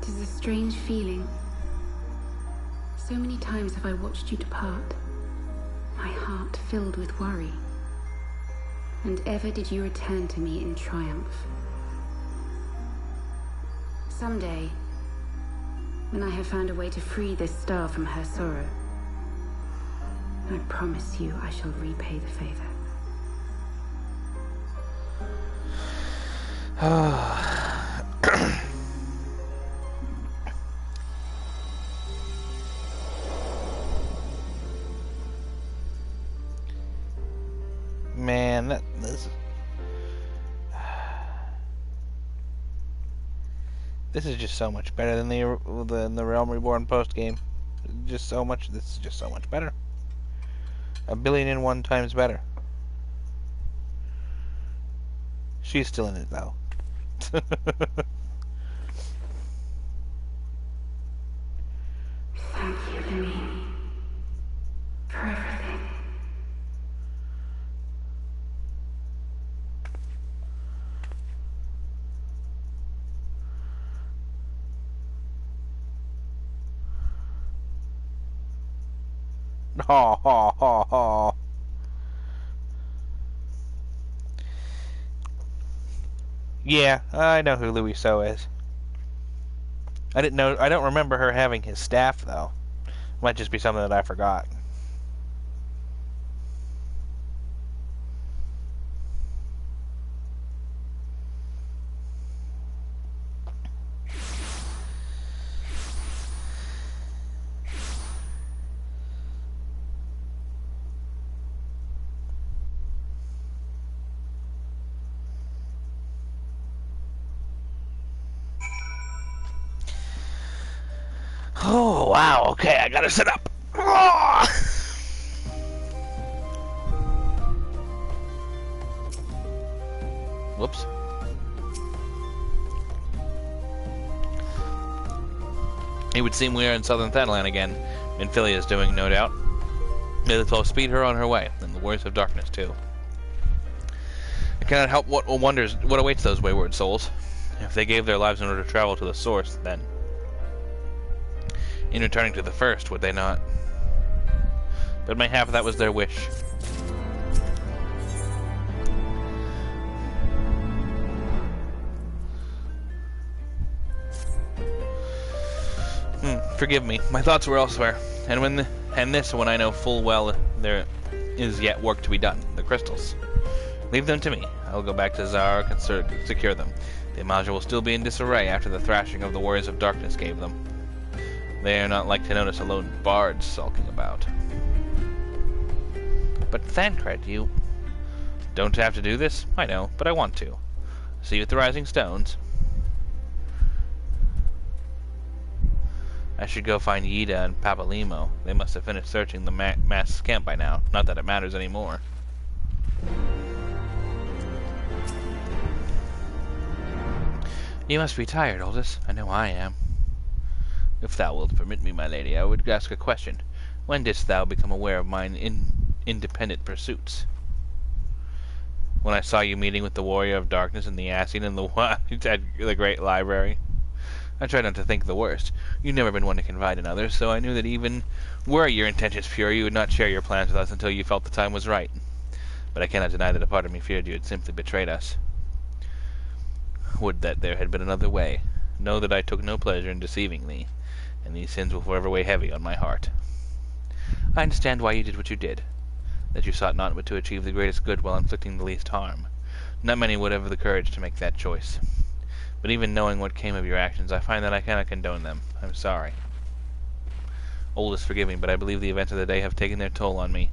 It is a strange feeling. So many times have I watched you depart, my heart filled with worry. And ever did you return to me in triumph. Someday, when I have found a way to free this star from her sorrow, I promise you I shall repay the favor. Man, this is just so much better than the Realm Reborn post game. Just so much. This is just so much better. 1,000,000,001 times better. She's still in it though. Thank you, Lemmy, for everything. Ha ha ha ha. Yeah, I know who Louis So is. I don't remember her having his staff though. Might just be something that I forgot. Oh, wow, okay, I gotta sit up. Oh! Whoops. It would seem we are in southern Thanalan again. Minfilia is doing, no doubt. May the 12 speed her on her way, and the warriors of darkness, too. I cannot help what awaits those wayward souls. If they gave their lives in order to travel to the source, then in returning to the first, would they not? But mayhap that was their wish. Forgive me, my thoughts were elsewhere, and when I know full well there is yet work to be done. The crystals. Leave them to me. I will go back to Zarok and secure them. The Imaja will still be in disarray after the thrashing of the warriors of darkness gave them. They are not like to notice a lone bard sulking about. But Thancred, you don't have to do this? I know, but I want to. See you at the Rising Stones. I should go find Yida and Papalimo. They must have finished searching the mass camp by now. Not that it matters anymore. You must be tired, Aldous. I know I am. If thou wilt permit me, my lady, I would ask a question. When didst thou become aware of mine independent pursuits? When I saw you meeting with the warrior of darkness and the Asine and the great library. I tried not to think the worst. You've never been one to confide in others, so I knew that even were your intentions pure, you would not share your plans with us until you felt the time was right. But I cannot deny that a part of me feared you had simply betrayed us. Would that there had been another way. Know that I took no pleasure in deceiving thee, and these sins will forever weigh heavy on my heart. I understand why you did what you did, that you sought not but to achieve the greatest good while inflicting the least harm. Not many would have the courage to make that choice. But even knowing what came of your actions, I find that I cannot condone them. I'm sorry. Oldest, forgive me, but I believe the events of the day have taken their toll on me.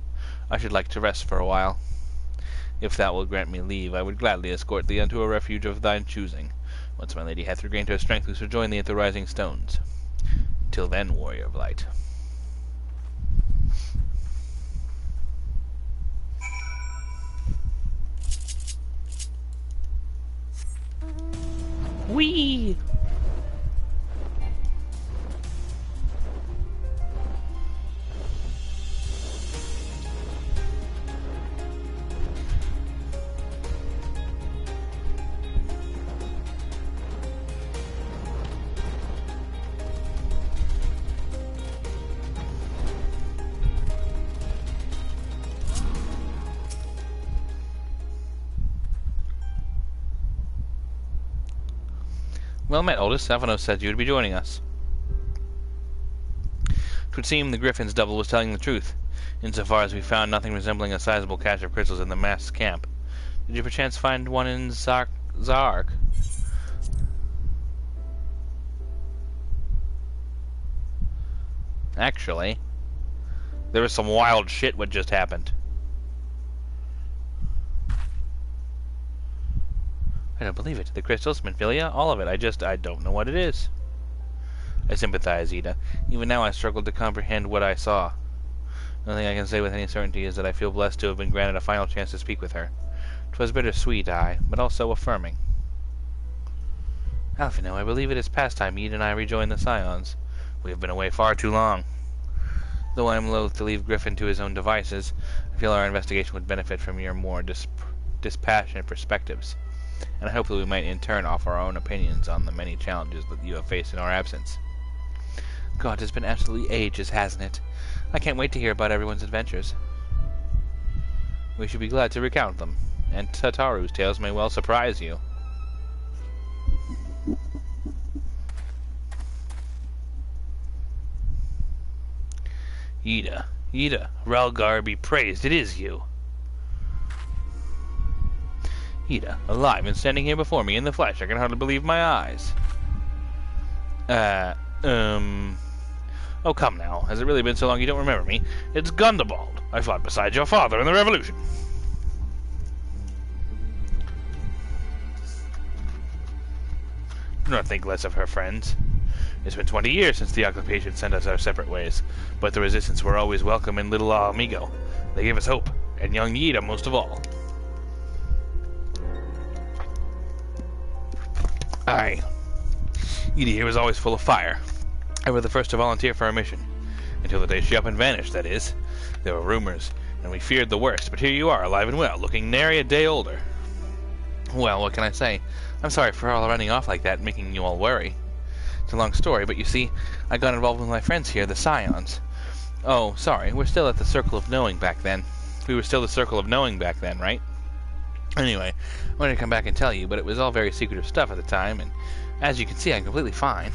I should like to rest for a while. If thou wilt grant me leave, I would gladly escort thee unto a refuge of thine choosing. Once my lady hath regained her strength, we shall join thee at the Rising Stones. Till then, warrior of light. Whee! Well met, Oldest. Savanos said you would be joining us. 'Twould seem the Griffin's double was telling the truth, insofar as we found nothing resembling a sizable cache of crystals in the mask's camp. Did you perchance find one in Zark? Actually, there was some wild shit what just happened. I don't believe it. The crystals, Minfilia, all of it. I don't know what it is. I sympathize, Ida. Even now I struggle to comprehend what I saw. Nothing I can say with any certainty is that I feel blessed to have been granted a final chance to speak with her. 'Twas bittersweet, but also affirming. Alphino, I believe it is past time Ida and I rejoin the Scions. We have been away far too long. Though I am loath to leave Griffin to his own devices, I feel our investigation would benefit from your more dispassionate perspectives, and I hope that we might in turn offer our own opinions on the many challenges that you have faced in our absence. God, it's been absolutely ages, hasn't it? I can't wait to hear about everyone's adventures. We should be glad to recount them, and Tataru's tales may well surprise you. Ida, Ralgar be praised, it is you. Ida, alive and standing here before me in the flesh, I can hardly believe my eyes. Oh, come now. Has it really been so long you don't remember me? It's Gundobald. I fought beside your father in the Revolution. Do not think less of her friends. It's been 20 years since the occupation sent us our separate ways, but the resistance were always welcome in Little Amigo. They gave us hope, and young Ida most of all. Ida here was always full of fire. I was the first to volunteer for our mission. Until the day she up and vanished, that is. There were rumors, and we feared the worst, but here you are, alive and well, looking nary a day older. Well, what can I say? I'm sorry for all running off like that and making you all worry. It's a long story, but you see, I got involved with my friends here, the Scions. Oh, sorry, we're still at the Circle of Knowing back then. We were still the Circle of Knowing back then, right? Anyway, I wanted to come back and tell you, but it was all very secretive stuff at the time, and as you can see, I'm completely fine.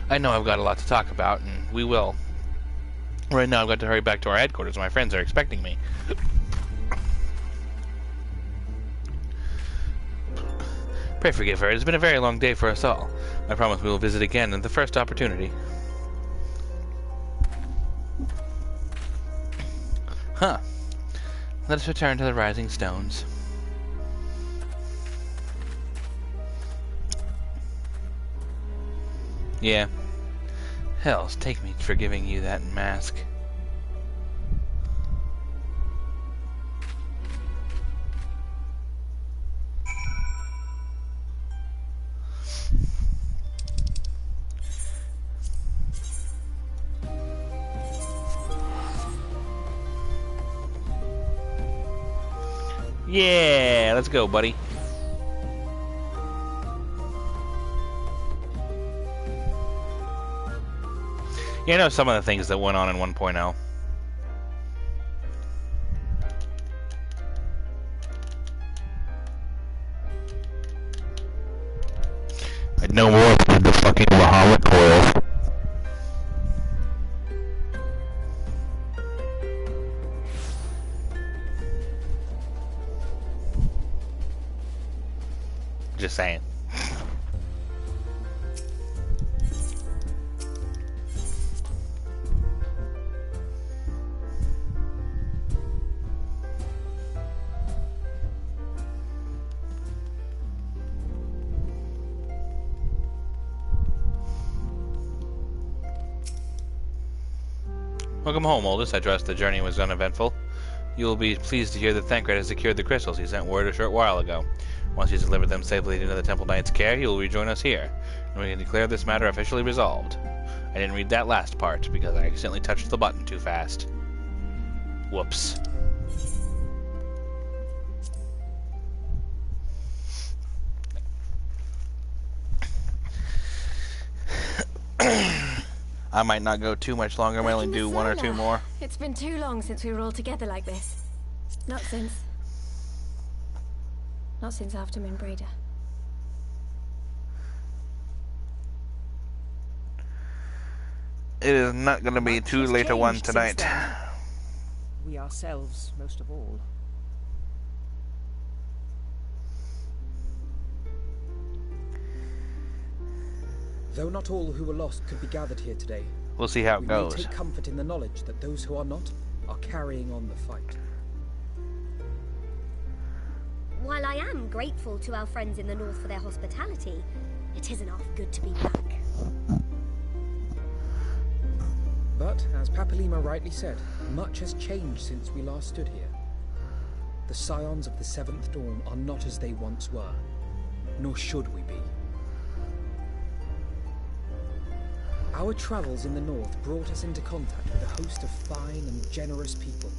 I know I've got a lot to talk about, and we will. Right now I've got to hurry back to our headquarters. My friends are expecting me. Pray forgive her. It has been a very long day for us all. I promise we will visit again at the first opportunity. Huh. Let us return to the Rising Stones. Yeah. Hells, take me for giving you that mask. Yeah, let's go, buddy. You know some of the things that went on in 1.0. I know more about the fucking Bahamut coils. Just saying. Welcome home, Oldest. I trust the journey was uneventful. You will be pleased to hear that Thancred has secured the crystals he sent word a short while ago. Once he's delivered them safely into the Temple Knight's care, he will rejoin us here, and we can declare this matter officially resolved. I didn't read that last part because I accidentally touched the button too fast. Whoops. I might not go too much longer. I might only do one or two more. It's been too long since we were all together like this. Not since after Minbreda. It is not going to be too late a one tonight. We ourselves, most of all. Though not all who were lost could be gathered here today, We'll see how it we goes. may take comfort in the knowledge that those who are not are carrying on the fight. While I am grateful to our friends in the north for their hospitality, it isn't half good to be back. But, as Papalima rightly said, much has changed since we last stood here. The scions of the Seventh Dawn are not as they once were, nor should we be. Our travels in the north brought us into contact with a host of fine and generous people,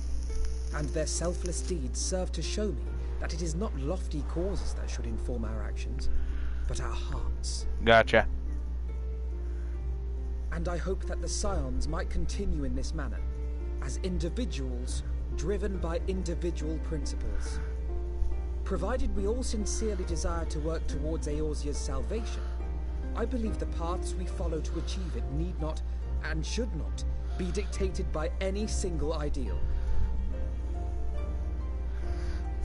and their selfless deeds serve to show me that it is not lofty causes that should inform our actions, but our hearts. Gotcha. And I hope that the Scions might continue in this manner, as individuals driven by individual principles. Provided we all sincerely desire to work towards Eorzea's salvation, I believe the paths we follow to achieve it need not, and should not, be dictated by any single ideal.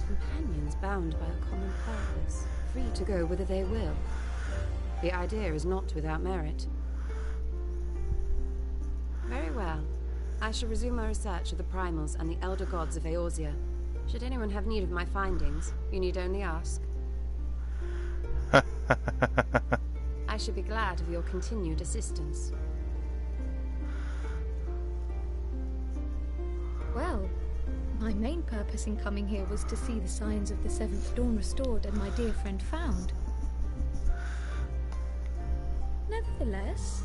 Companions bound by a common purpose, free to go whither they will. The idea is not without merit. Very well. I shall resume my research of the primals and the elder gods of Eorzea. Should anyone have need of my findings, you need only ask. I should be glad of your continued assistance. Well, my main purpose in coming here was to see the signs of the Seventh Dawn restored and my dear friend found. Nevertheless,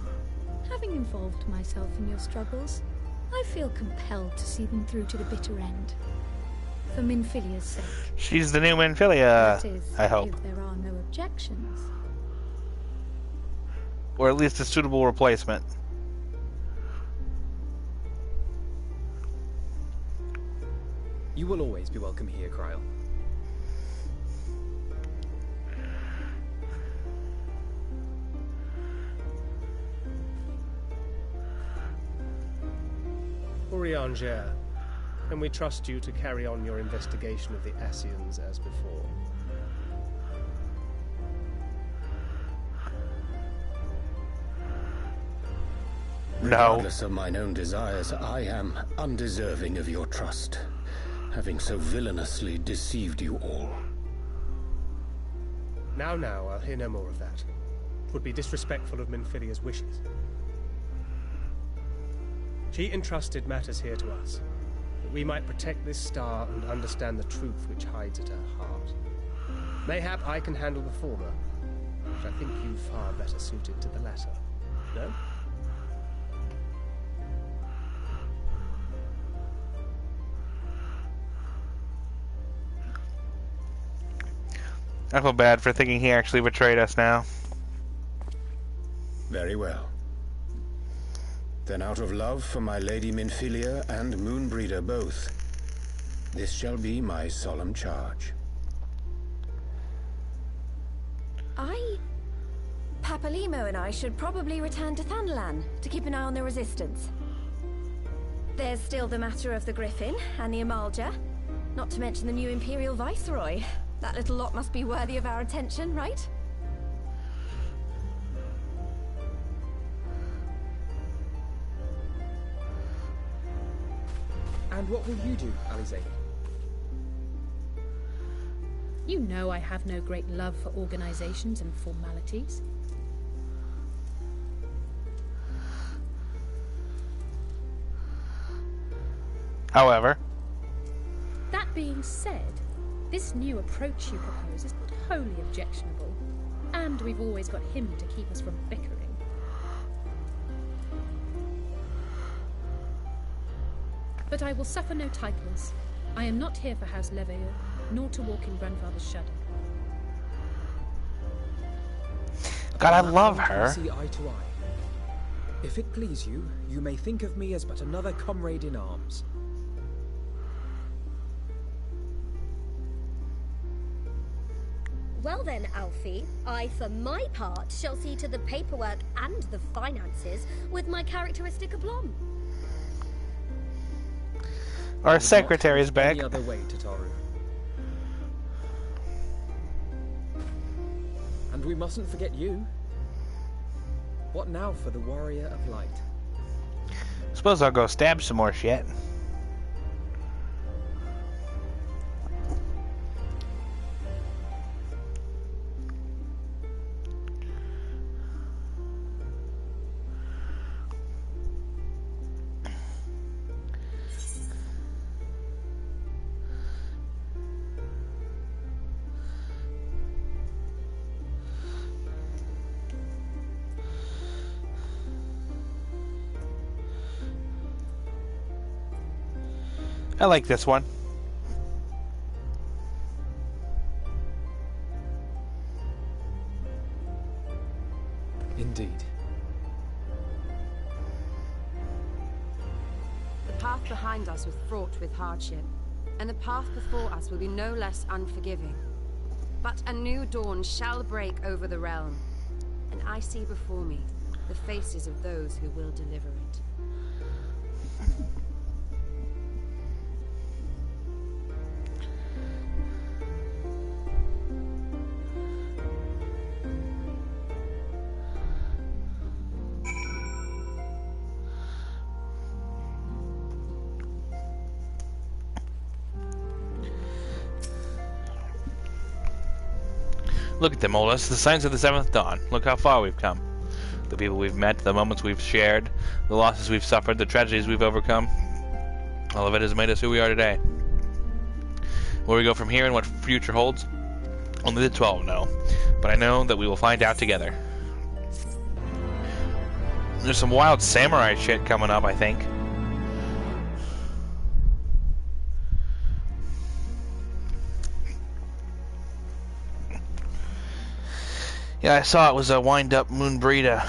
having involved myself in your struggles, I feel compelled to see them through to the bitter end. For Minfilia's sake. She's the new Minfilia, That is, I hope. if there are no objections. Or at least a suitable replacement. You will always be welcome here, Kryl. Urianger, can we trust you to carry on your investigation of the Ascians as before? Regardless of mine own desires, I am undeserving of your trust, having so villainously deceived you all. Now, I'll hear no more of that. It would be disrespectful of Minfilia's wishes. She entrusted matters here to us, that we might protect this star and understand the truth which hides at her heart. Mayhap I can handle the former, but I think you far better suited to the latter. No? I feel bad for thinking he actually betrayed us now. Very well. Then out of love for my Lady Minfilia and Moonbreeder both, this shall be my solemn charge. Papalimo and I should probably return to Thanalan to keep an eye on the Resistance. There's still the matter of the Griffin and the Amalja, not to mention the new Imperial Viceroy. That little lot must be worthy of our attention, right? And what will you do, Alize? You know I have no great love for organizations and formalities. However, That being said, This new approach you propose is not wholly objectionable, and we've always got him to keep us from bickering. But I will suffer no titles. I am not here for House Leveilleur, nor to walk in Grandfather's shadow. God, I love her. See eye to eye. If it please you, you may think of me as but another comrade in arms. Well then, Alfie, I for my part shall see to the paperwork and the finances with my characteristic aplomb. Our secretary's back. Any other way, Tataru. And we mustn't forget you. What now for the Warrior of Light? Suppose I'll go stab some more shit. I like this one. Indeed. The path behind us was fraught with hardship, and the path before us will be no less unforgiving. But a new dawn shall break over the realm, and I see before me the faces of those who will deliver it. Look at them, Olus. The signs of the 7th dawn. Look how far we've come. The people we've met, the moments we've shared, the losses we've suffered, the tragedies we've overcome. All of it has made us who we are today. Where we go from here and what future holds, only the 12 know. But I know that we will find out together. There's some wild samurai shit coming up, I think. Yeah, I saw it was a wind-up Moon Breeda.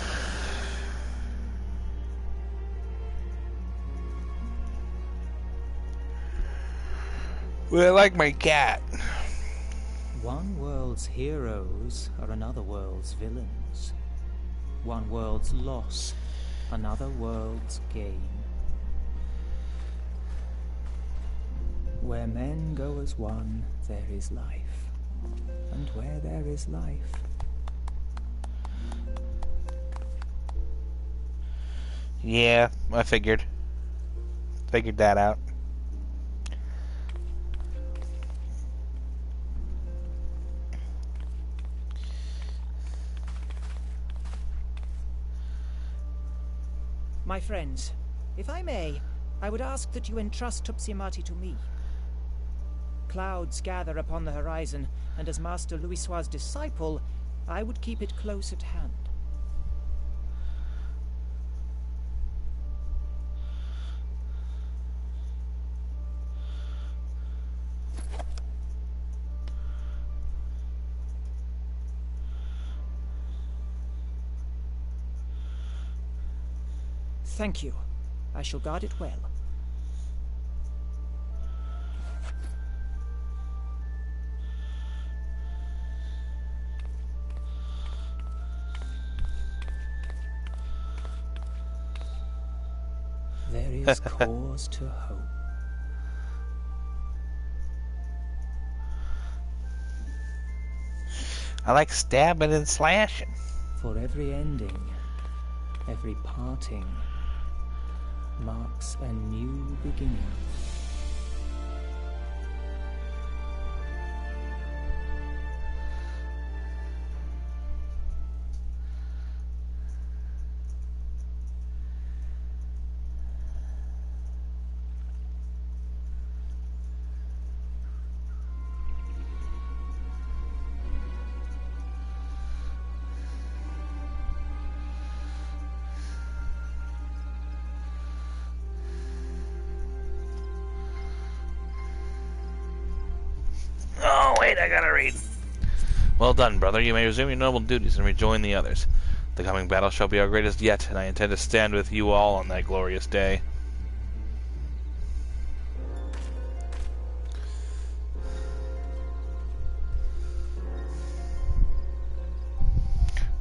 Well, I like my cat. One world's heroes are another world's villains. One world's loss, another world's gain. Where men go as one, there is life. And where there is life, yeah, I figured that out. My friends, if I may, I would ask that you entrust Tupsimati to me. Clouds gather upon the horizon, and as Master Louisoix's disciple, I would keep it close at hand. Thank you. I shall guard it well. There is cause to hope. I like stabbing and slashing. For every ending, every parting marks a new beginning. wait, I gotta read. Well done, brother. You may resume your noble duties and rejoin the others. The coming battle shall be our greatest yet, and I intend to stand with you all on that glorious day.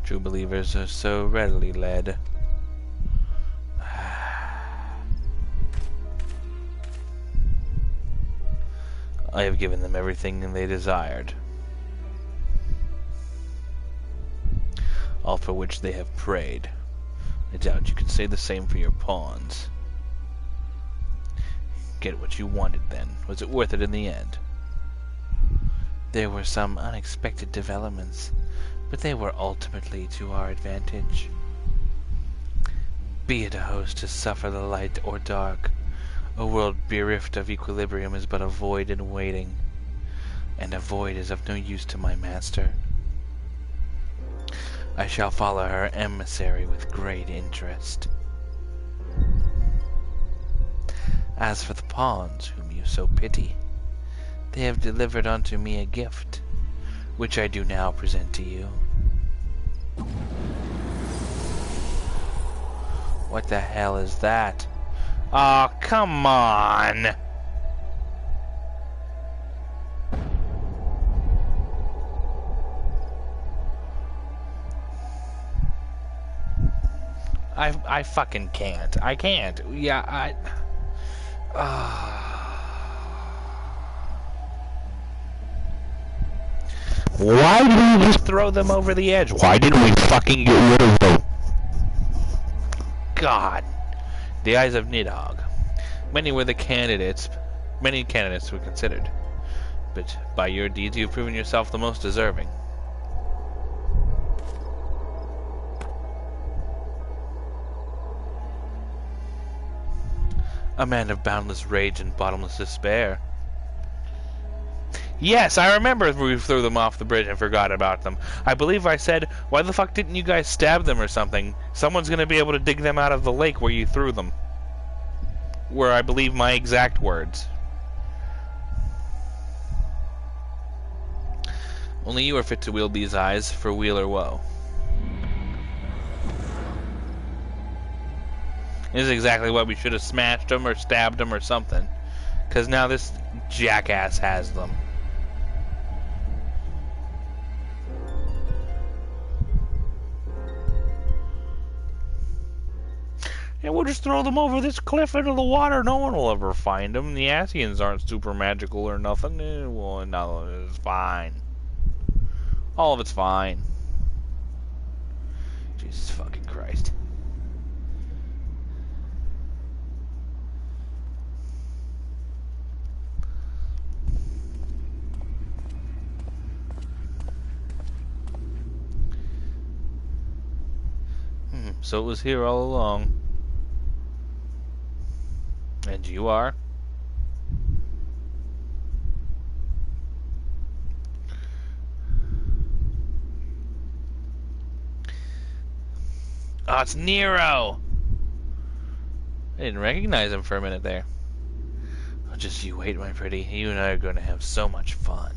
True believers are so readily led. I have given them everything they desired, all for which they have prayed. I doubt you can say the same for your pawns. Get what you wanted then. Was it worth it in the end? There were some unexpected developments, but they were ultimately to our advantage. Be it a host to suffer the light or dark, a world bereft of equilibrium is but a void in waiting, and a void is of no use to my master. I shall follow her emissary with great interest. As for the pawns, whom you so pity, they have delivered unto me a gift, which I do now present to you. What the hell is that? Aw, oh, come on! I fucking can't. I can't. Yeah, Why did we just throw them over the edge? Why didn't we fucking get rid of them? God. The Eyes of Nidhogg. Many candidates were considered. But by your deeds you've proven yourself the most deserving. A man of boundless rage and bottomless despair. Yes, I remember we threw them off the bridge and forgot about them. I believe I said, why the fuck didn't you guys stab them or something? Someone's gonna be able to dig them out of the lake where you threw them. Were, I believe, my exact words. Only you are fit to wield these eyes, for weal or woe. This is exactly what we should have smashed them or stabbed them or something. Because now this jackass has them. And we'll just throw them over this cliff into the water. No one will ever find them. The Asians aren't super magical or nothing. Well, no, it's fine. All of it's fine. Jesus fucking Christ. So it was here all along. And you are? Oh, it's Nero! I didn't recognize him for a minute there. Oh, just you wait, my pretty. You and I are going to have so much fun.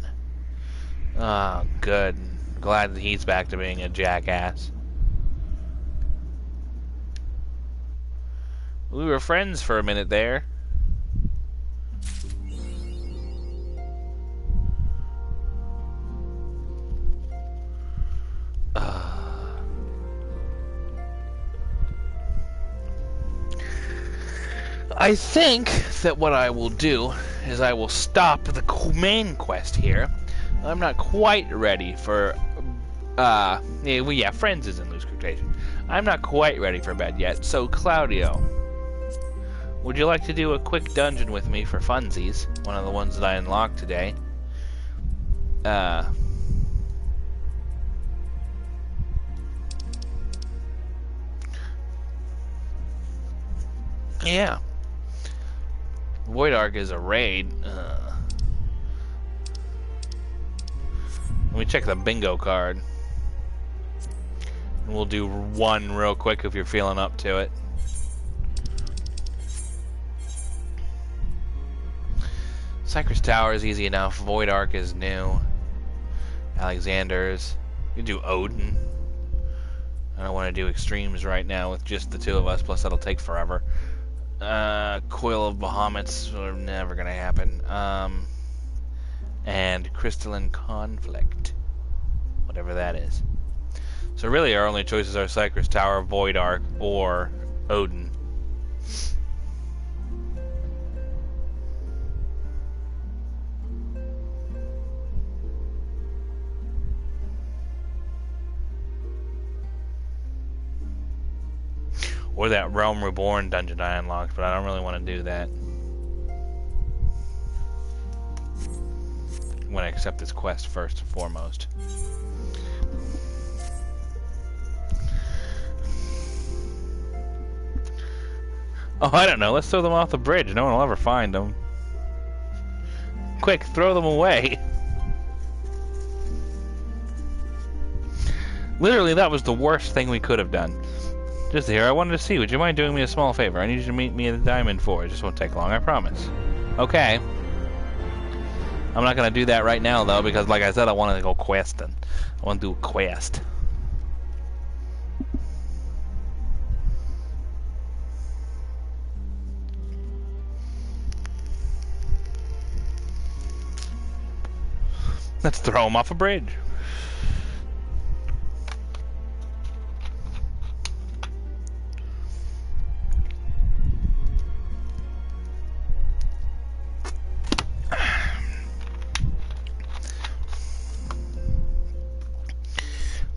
Oh, good. Glad that he's back to being a jackass. We were friends for a minute there. I think that what I will do is I will stop the main quest here. I'm not quite ready for... Friends is in loose quotation. I'm not quite ready for bed yet, so Claudio... would you like to do a quick dungeon with me for funsies? One of the ones that I unlocked today. Yeah. Void Ark is a raid. Let me check the bingo card. And we'll do one real quick if you're feeling up to it. Cypress Tower is easy enough. Void Ark is new. Alexander's. You do Odin. I don't want to do extremes right now with just the two of us, plus that'll take forever. Coil of Bahamut's are never gonna happen. And Crystalline Conflict. Whatever that is. So really our only choices are Cypress Tower, Void Ark, or Odin. Or that Realm Reborn dungeon I unlocked, but I don't really want to do that. I'm going to accept this quest first and foremost. Oh, I don't know. Let's throw them off the bridge. No one will ever find them. Quick, throw them away. Literally, that was the worst thing we could have done. Just here, I wanted to see. Would you mind doing me a small favor? I need you to meet me at the Diamond 4. It just won't take long, I promise. Okay. I'm not going to do that right now, though, because like I said, I want to go questing. I want to do a quest. Let's throw him off a bridge.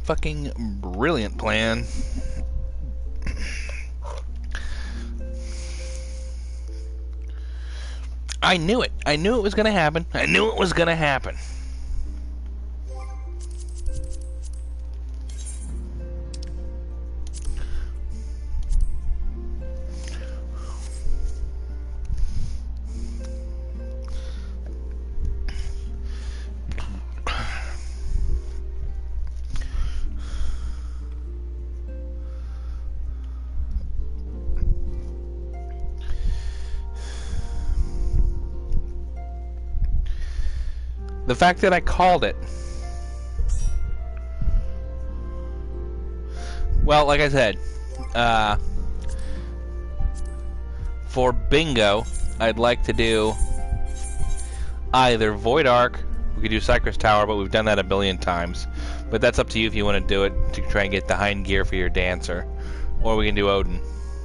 Fucking brilliant plan. I knew it. I knew it was gonna happen. I knew it was gonna happen. The fact that I called it. Well, like I said, for bingo, I'd like to do either Void Ark, we could do Cypress Tower, but we've done that a billion times. But that's up to you if you want to do it to try and get the hind gear for your dancer. Or we can do Odin,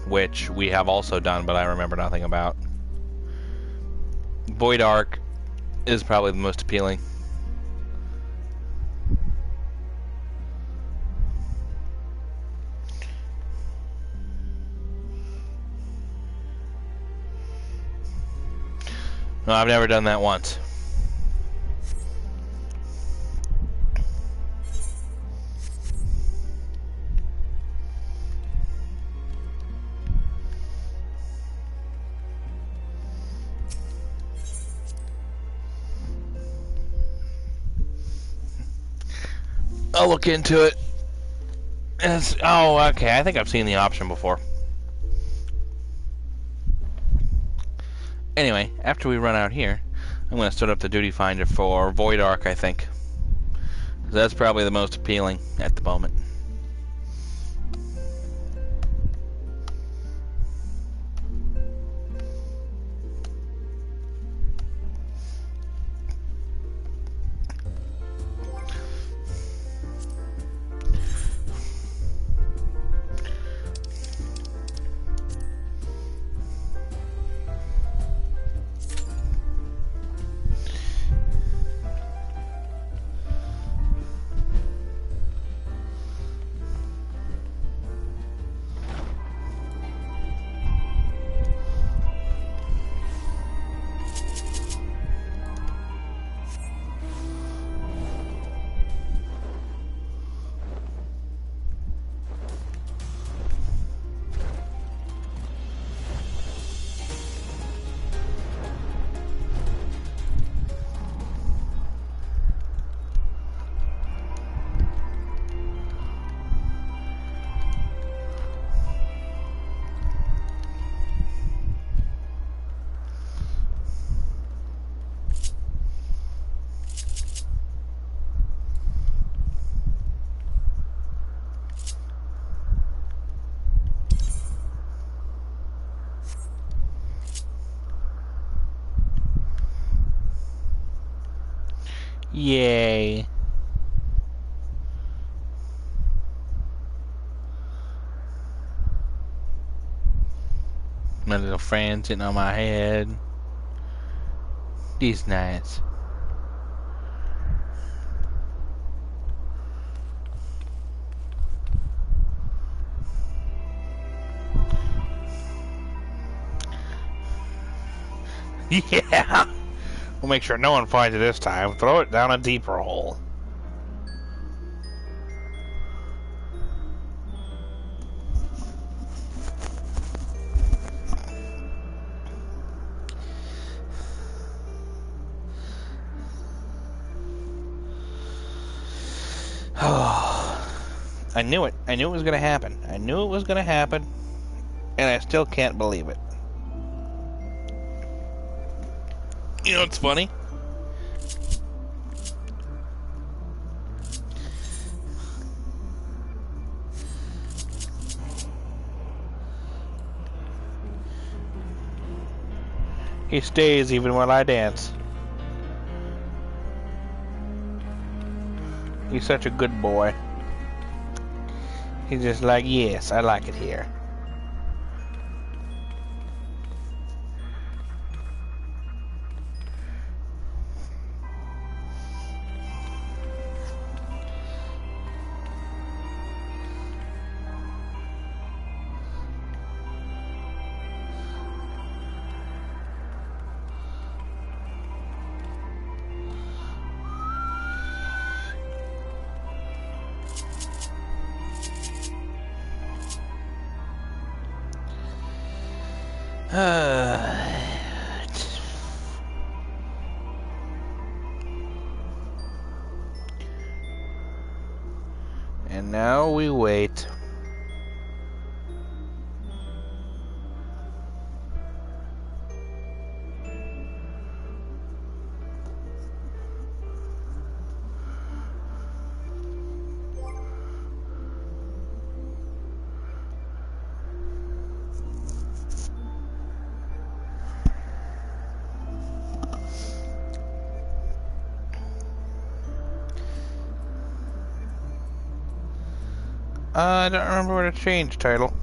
which we have also done, but I remember nothing about. Void Ark is probably the most appealing. No, I've never done that once. I'll look into it. Oh, okay. I think I've seen the option before. Anyway, after we run out here, I'm going to start up the duty finder for Void Ark, I think. That's probably the most appealing at the moment. Yay. My little friend sitting on my head. These nice. Yeah! We'll make sure no one finds it this time. Throw it down a deeper hole. I knew it. I knew it was going to happen. I knew it was going to happen. And I still can't believe it. You know what's funny? He stays even while I dance. He's such a good boy. He's just like, yes, I like it here. And now we wait. I don't remember where to change title.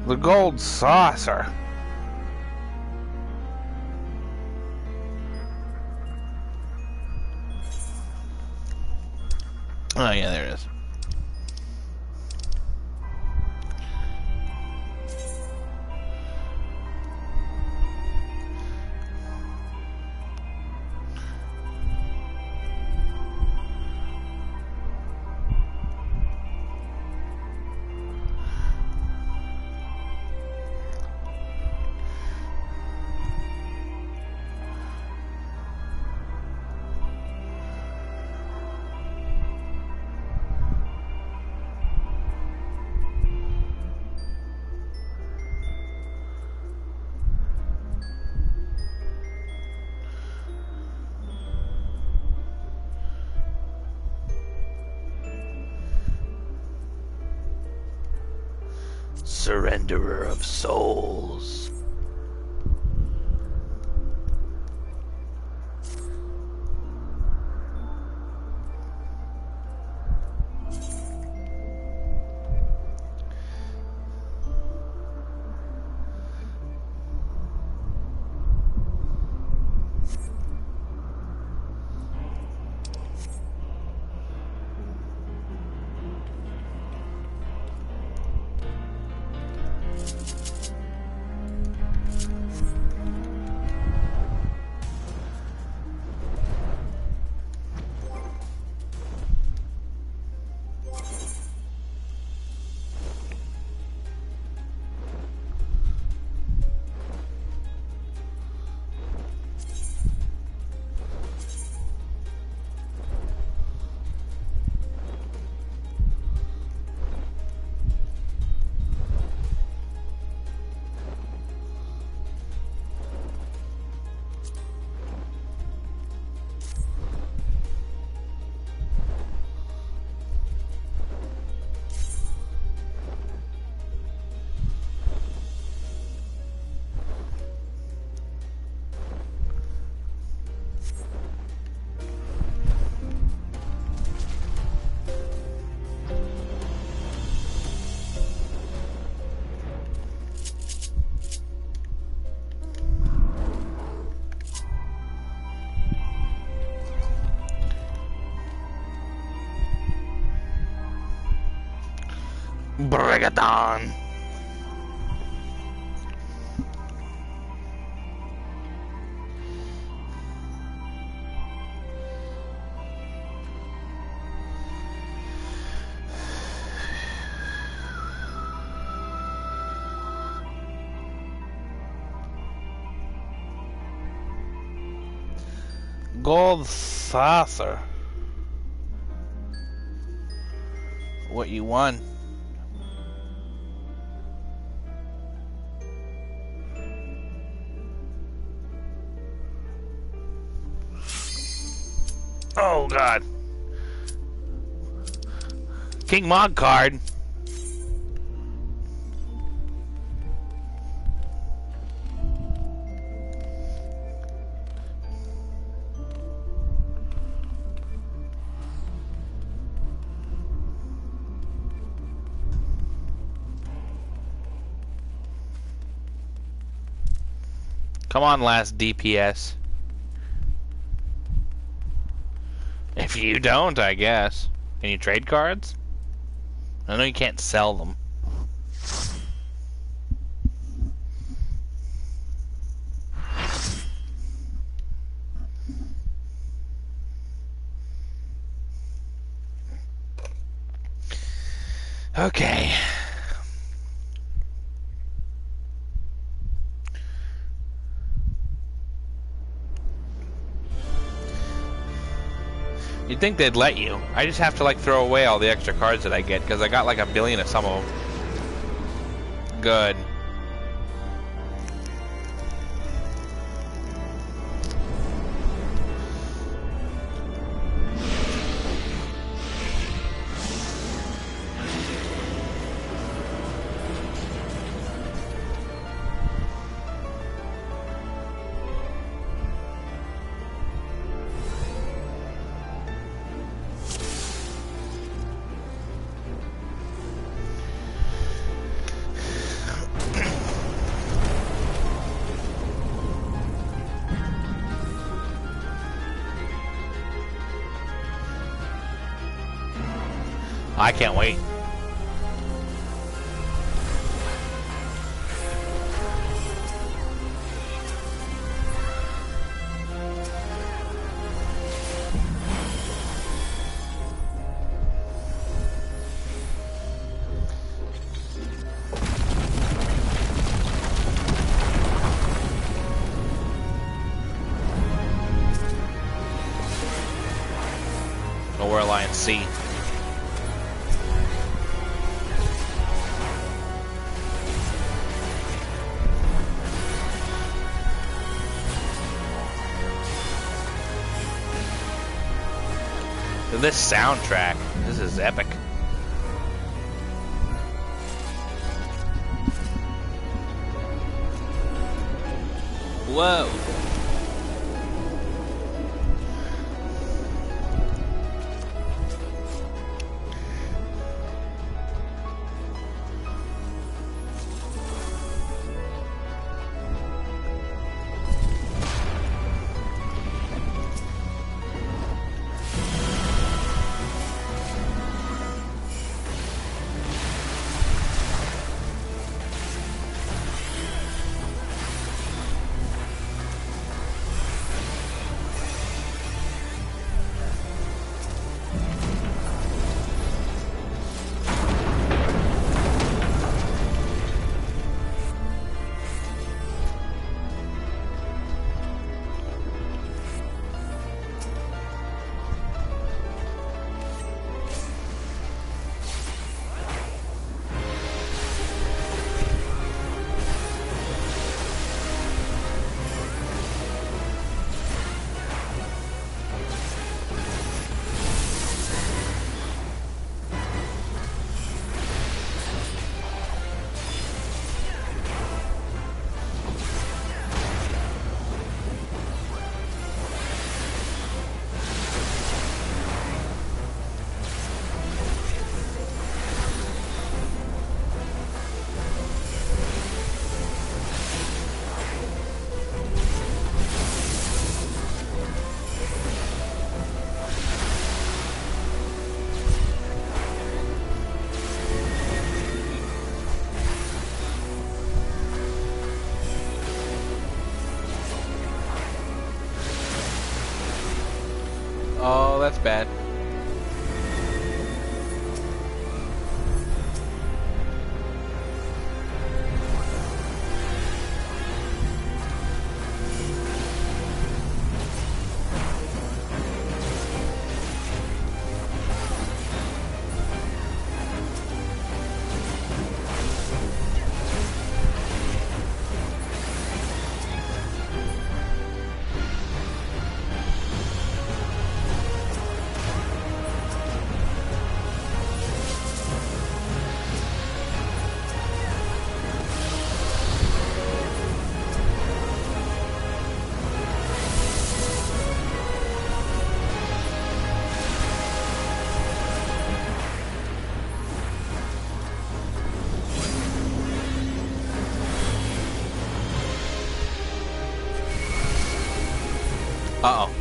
The gold saucer. Oh yeah, there it is. Surrenderer of souls. Bring it on. Gold saucer. What you won? Oh God. King Mog card. Come on, last DPS. If you don't, I guess. Can you trade cards? I know you can't sell them. Okay. You'd think they'd let you. I just have to like throw away all the extra cards that I get because I got like 1 billion of some of them. Good. I can't wait. Nowhere Alliance C. This soundtrack, this is epic. Whoa. that's bad. Uh-oh.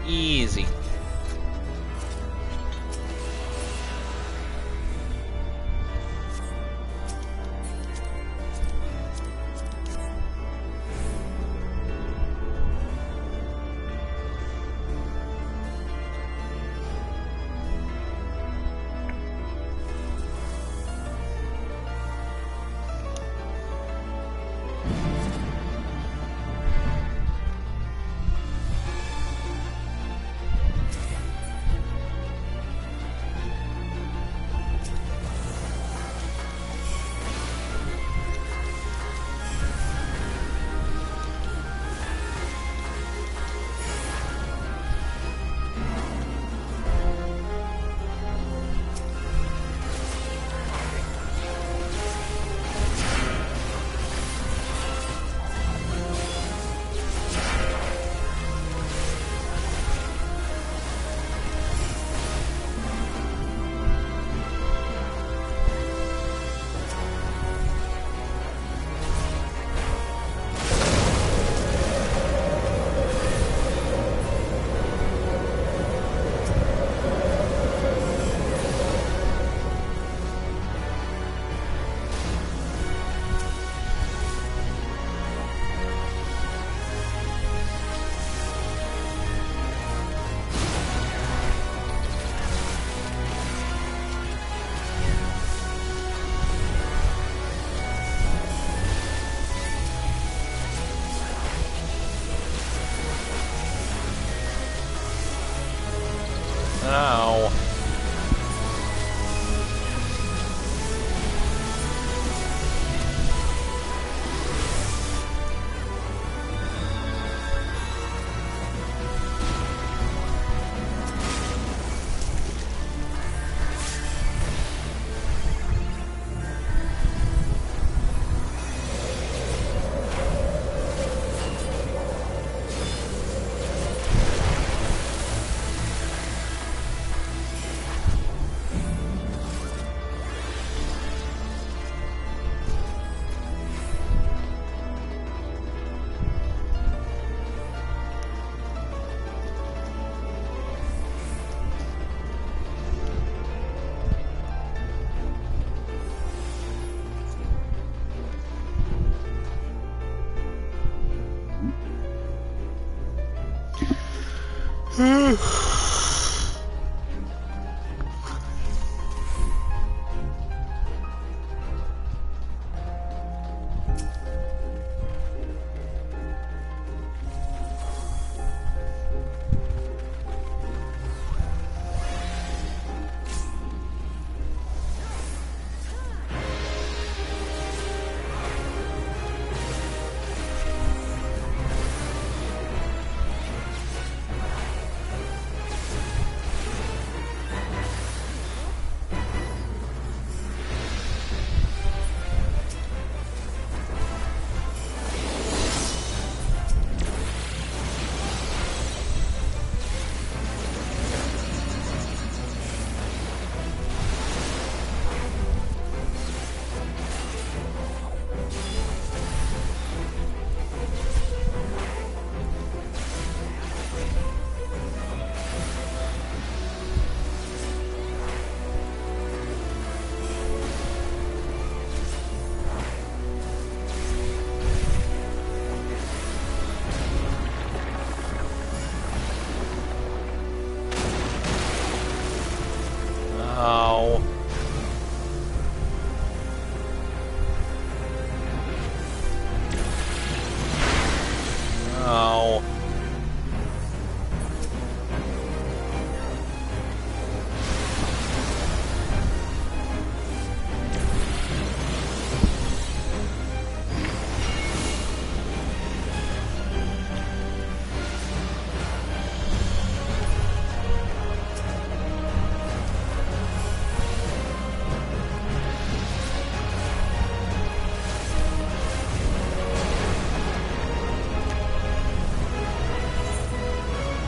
Easy. Ow.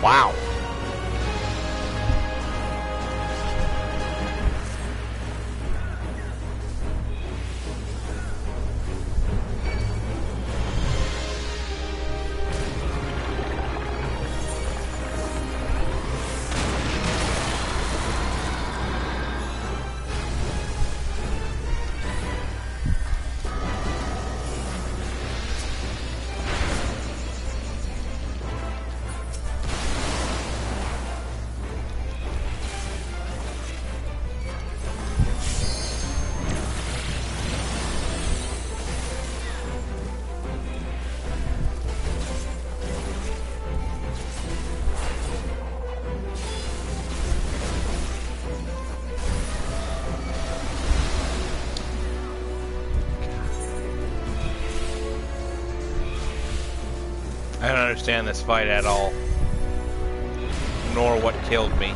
Wow. I don't understand this fight at all, nor what killed me.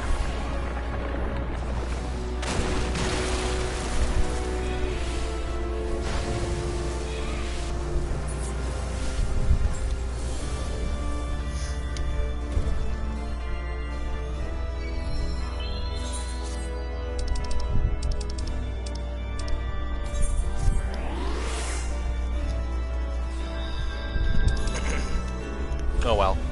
Oh well.